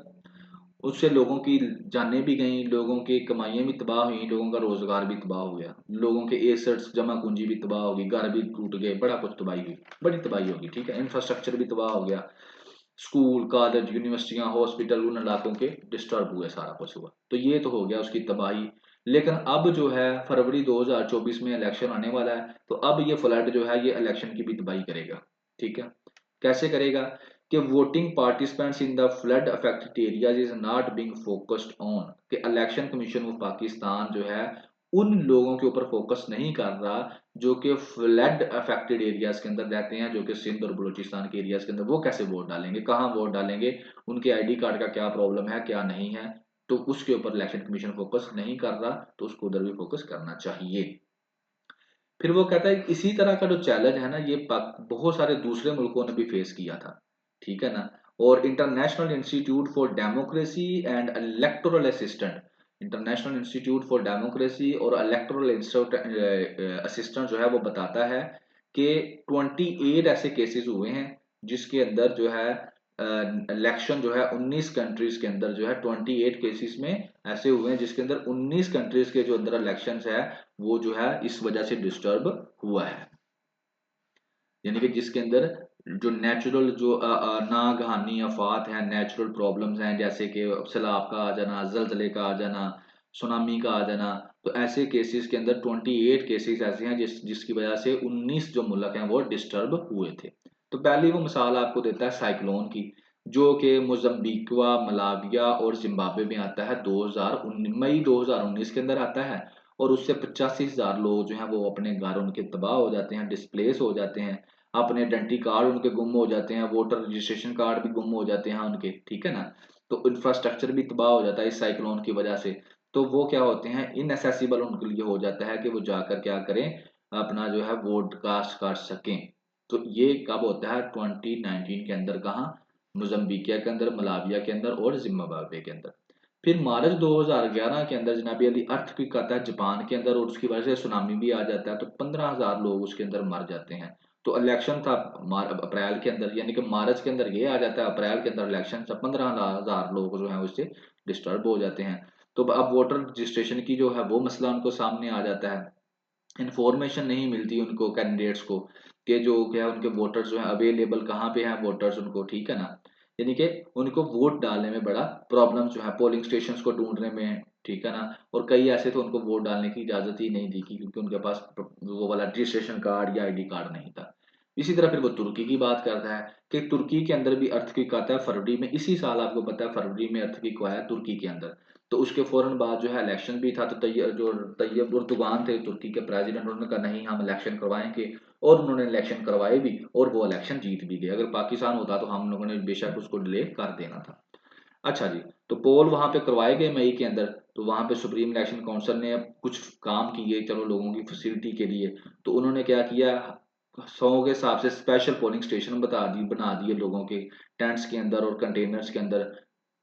उससे लोगों की जानें भी गई, लोगों की कमाइयां भी तबाह हुई, लोगों का रोजगार भी तबाह हो गया, लोगों के एसेट्स जमा पूंजी भी तबाह होगी, घर भी टूट गए, बड़ा कुछ तबाही हुई, बड़ी तबाही होगी, ठीक है, इंफ्रास्ट्रक्चर भी तबाह हो गया, स्कूल कॉलेज यूनिवर्सिटियां हॉस्पिटल उन इलाकों के डिस्टर्ब हुए, सारा कुछ हुआ। तो ये तो हो गया उसकी तबाही। लेकिन अब जो है फरवरी 2024 में इलेक्शन आने वाला है, तो अब ये फ्लड जो है ये इलेक्शन की भी तबाही करेगा, ठीक है। कैसे करेगा, कि voting participants in the flood affected areas is not being focused on, कि इलेक्शन कमीशन ऑफ पाकिस्तान जो है उन लोगों के ऊपर फोकस नहीं कर रहा जो कि फ्लड अफेक्टेड एरियाज के अंदर रहते हैं, जो कि सिंध और बलूचिस्तान के एरियाज के अंदर। वो कैसे वोट डालेंगे, कहाँ वोट डालेंगे, उनके आईडी कार्ड का क्या प्रॉब्लम है क्या नहीं है, तो उसके ऊपर इलेक्शन कमीशन फोकस नहीं कर रहा, तो उसको उधर भी फोकस करना चाहिए। फिर वो कहता है इसी तरह का जो चैलेंज है ना, ये बहुत सारे दूसरे मुल्कों ने भी फेस किया था, ठीक है ना। और international institute for democracy and electoral assistant, international institute for democracy और इलेक्टोरल असिस्टेंट जो है वो बताता है कि 28 ऐसे केसेस हुए हैं जिसके अंदर जो है इलेक्शन जो है 19 कंट्रीज के अंदर जो है 28 केसेस में ऐसे हुए हैं जिसके अंदर 19 कंट्रीज के जो अंदर इलेक्शंस है वो जो है इस वजह से डिस्टर्ब हुआ है। यानी कि जिसके अंदर जो नेचुरल जो नागहानी आफात है, नेचुरल प्रॉब्लम्स हैं, जैसे कि सैलाब का आ जाना, जलजले का आ जाना, सुनामी का आ जाना। तो ऐसे केसेस के अंदर 28 केसेस ऐसे हैं जिसकी वजह से 19 जो मुल्क हैं वो डिस्टर्ब हुए थे। तो पहली वो मिसाल आपको देता है साइक्लोन की, जो कि मोजम्बिकवा, मलाविया और जिम्बाब्वे में आता है, 2019 मई 2019 के अंदर आता है। और उससे 85,000 लोग जो हैं वो अपने घर उनके तबाह हो जाते हैं, डिस्प्लेस हो जाते हैं, अपने आइडेंटिटी कार्ड उनके गुम हो जाते हैं, वोटर रजिस्ट्रेशन कार्ड भी गुम हो जाते हैं उनके, ठीक है ना। तो इंफ्रास्ट्रक्चर भी तबाह हो जाता है इस साइक्लोन की वजह से। तो वो क्या होते हैं, इनएसेसिबल उनके लिए हो जाता है कि वो जाकर क्या करें, अपना जो है वोट कास्ट कर सकें। तो ये कब होता है, 2019 के अंदर, कहाँ, मोजम्बिकिया के अंदर, मलाविया के अंदर और जिम्बाब्वे के अंदर। फिर मार्च 2011 के अंदर जनाबी अली अर्थक्वेक आता है जापान के अंदर, और उसकी वजह से सुनामी भी आ जाता है, तो 15,000 लोग उसके अंदर मर जाते हैं। तो इलेक्शन था अप्रैल के अंदर, यानी कि मार्च के अंदर ये आ जाता है, अप्रैल के अंदर इलेक्शन था, 15,000 लोग जो है उससे डिस्टर्ब हो जाते हैं। तो अब वोटर रजिस्ट्रेशन की जो है वो मसला उनको सामने आ जाता है। इन्फॉर्मेशन नहीं मिलती उनको, कैंडिडेट्स को, कि जो क्या है उनके वोटर्स जो है अवेलेबल कहाँ पे हैं वोटर्स उनको, ठीक है ना। यानी कि उनको वोट डालने में बड़ा प्रॉब्लम जो है, पोलिंग स्टेशन को ढूंढने में, ठीक है ना। और कई ऐसे तो उनको वोट डालने की इजाजत ही नहीं दी, क्योंकि उनके पास वो वाला रजिस्ट्रेशन कार्ड या आईडी कार्ड नहीं था। इसी तरह फिर वो तुर्की की बात करता है कि तुर्की के अंदर भी अर्थक्वेक आता है फरवरी में, इसी साल आपको पता है फरवरी में अर्थक्वेक आया तुर्की के अंदर। तो उसके फौरन बाद जो है इलेक्शन भी था, तो तैयब उर्दुगान थे तुर्की के प्रेसिडेंट, उन्होंने कहा नहीं हम इलेक्शन करवाएंगे, और उन्होंने इलेक्शन करवाए भी, और वो इलेक्शन जीत भी गए। अगर पाकिस्तान होता तो हम लोगों ने बेशक उसको डिले कर देना था। अच्छा जी, तो पोल वहां पे करवाए गए मई के अंदर। तो वहां पे सुप्रीम इलेक्शन काउंसिल ने कुछ काम किए, चलो लोगों की फैसिलिटी के लिए। तो उन्होंने क्या किया, 100 के हिसाब से स्पेशल पोलिंग स्टेशन बना दिए लोगों के टेंट्स के अंदर और कंटेनर्स के अंदर,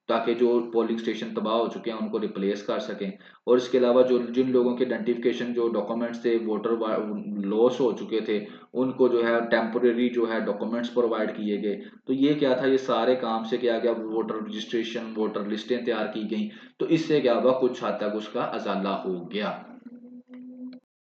ताकि जो पोलिंग स्टेशन तबाह हो चुके हैं उनको रिप्लेस कर सकें। और इसके अलावा जो जिन लोगों के आइडेंटिफिकेशन जो डॉक्यूमेंट्स थे वोटर लॉस हो चुके थे, उनको जो है टेम्पोरेरी जो है डॉक्यूमेंट्स प्रोवाइड किए गए। तो ये क्या था, ये सारे काम से क्या गया, वोटर रजिस्ट्रेशन, वोटर लिस्टें तैयार की गई। तो इससे क्या हुआ, कुछ हद तक उसका अजाला हो गया।